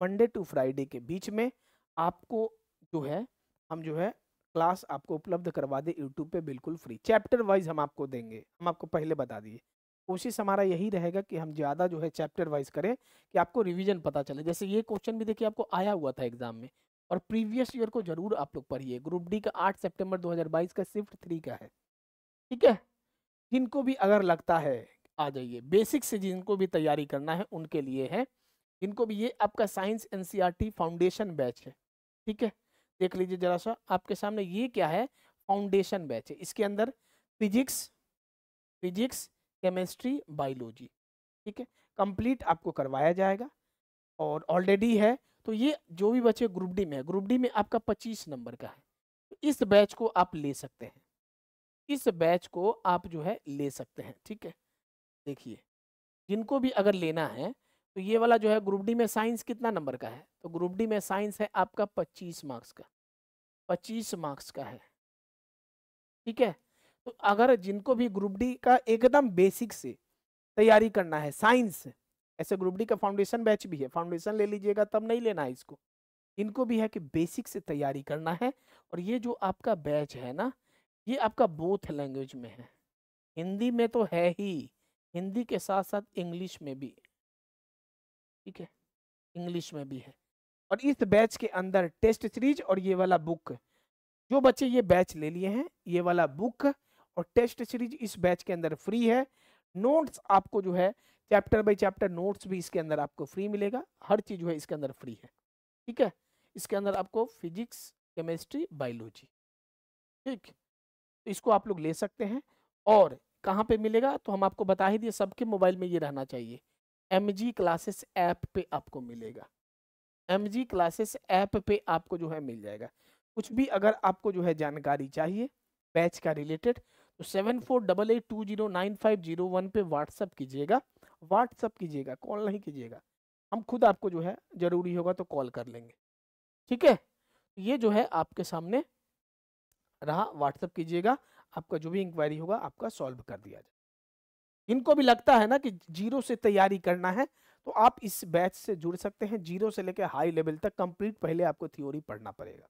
Speaker 1: मंडे टू फ्राइडे के बीच में आपको जो है हम जो है क्लास आपको उपलब्ध करवा दे यूट्यूब पे, बिल्कुल फ्री, चैप्टर वाइज हम आपको देंगे। हम आपको पहले बता दिए, कोशिश हमारा यही रहेगा कि हम ज़्यादा जो है चैप्टर वाइज करें, कि आपको रिवीजन पता चले। जैसे ये क्वेश्चन भी देखिए आपको आया हुआ था एग्जाम में, और प्रीवियस ईयर को जरूर आप लोग पढ़िए। ग्रुप डी का 8 सितंबर 2022 का शिफ्ट 3 का है, ठीक है। जिनको भी अगर लगता है आ जाइए, बेसिक से जिनको भी तैयारी करना है उनके लिए है। जिनको भी, ये आपका साइंस एनसीईआरटी फाउंडेशन बैच है, ठीक है। देख लीजिए जरा सा आपके सामने, ये क्या है, फाउंडेशन बैच है। इसके अंदर फिजिक्स केमिस्ट्री बायोलॉजी, ठीक है, कंप्लीट आपको करवाया जाएगा, और ऑलरेडी है। तो ये जो भी बच्चे ग्रुप डी में है, ग्रुप डी में आपका 25 नंबर का है, तो इस बैच को आप ले सकते हैं, इस बैच को आप जो है ले सकते हैं, ठीक है। देखिए जिनको भी अगर लेना है, तो ये वाला जो है ग्रुप डी में साइंस कितना नंबर का है, तो ग्रुप डी में साइंस है आपका 25 मार्क्स का, 25 मार्क्स का है, ठीक है। तो अगर जिनको भी ग्रुप डी का एकदम बेसिक से तैयारी करना है साइंस, ऐसे ग्रुप डी का फाउंडेशन बैच भी है, फाउंडेशन ले लीजिएगा, तब नहीं लेना है इसको। इनको भी है कि बेसिक से तैयारी करना है, और ये जो आपका बैच है ना, ये आपका बोथ लैंग्वेज में है, हिंदी में तो है ही, हिंदी के साथ साथ इंग्लिश में भी, ठीक है, इंग्लिश में भी है। और इस बैच के अंदर टेस्ट सीरीज और ये वाला बुक, जो बच्चे ये बैच ले लिए हैं, ये वाला बुक और टेस्ट सीरीज इस बैच के अंदर फ्री है। नोट्स आपको जो है चैप्टर बाय चैप्टर नोट्स भी इसके अंदर आपको फ्री मिलेगा, हर चीज जो है इसके अंदर फ्री है। ठीक है, इसके अंदर आपको फिजिक्स, केमिस्ट्री, बायोलॉजी, ठीक, तो इसको आप लोग ले सकते हैं। और कहाँ पे मिलेगा तो हम आपको बता ही दिए, सबके मोबाइल में ये रहना चाहिए, MG क्लासेस ऐप पे आपको मिलेगा। MG क्लासेस ऐप पे आपको जो है मिल जाएगा। कुछ भी अगर आपको जो है जानकारी चाहिए बैच का रिलेटेड तो 7488209501 पे व्हाट्सअप कीजिएगा, कॉल नहीं कीजिएगा, हम खुद आपको जो है जरूरी होगा तो कॉल कर लेंगे। ठीक है, ये जो है आपके सामने रहा, व्हाट्सअप कीजिएगा, आपका जो भी इंक्वायरी होगा आपका सॉल्व कर दिया जाए। इनको भी लगता है ना कि जीरो से तैयारी करना है तो आप इस बैच से जुड़ सकते हैं, जीरो से लेकर हाई लेवल तक कंप्लीट पहले आपको थ्योरी पढ़ना पड़ेगा।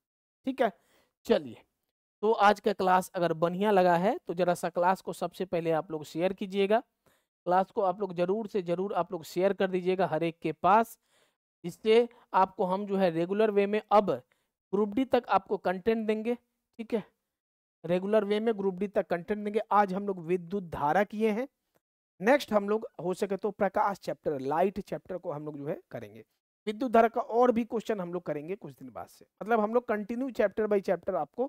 Speaker 1: ठीक है, चलिए, तो आज का क्लास अगर बढ़िया लगा है तो जरा सा क्लास को सबसे पहले आप लोग शेयर कीजिएगा, क्लास को आप लोग जरूर से जरूर आप लोग शेयर कर दीजिएगा हर एक के पास, जिससे आपको हम जो है रेगुलर वे में अब ग्रुप डी तक आपको कंटेंट देंगे। ठीक है, रेगुलर वे में ग्रुप डी तक कंटेंट देंगे। आज हम लोग विद्युत धारा किए हैं, नेक्स्ट हम लोग हो सके तो प्रकाश चैप्टर, लाइट चैप्टर को हम लोग जो है करेंगे। विद्युत धारा का और भी क्वेश्चन हम लोग करेंगे कुछ दिन बाद से, मतलब हम लोग कंटिन्यू चैप्टर बाय चैप्टर आपको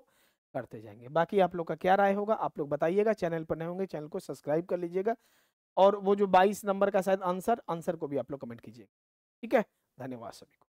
Speaker 1: करते जाएंगे। बाकी आप लोग का क्या राय होगा आप लोग बताइएगा, चैनल पर नए होंगे चैनल को सब्सक्राइब कर लीजिएगा, और वो जो 22 नंबर का शायद आंसर को भी आप लोग कमेंट कीजिएगा। ठीक है, धन्यवाद सभी को।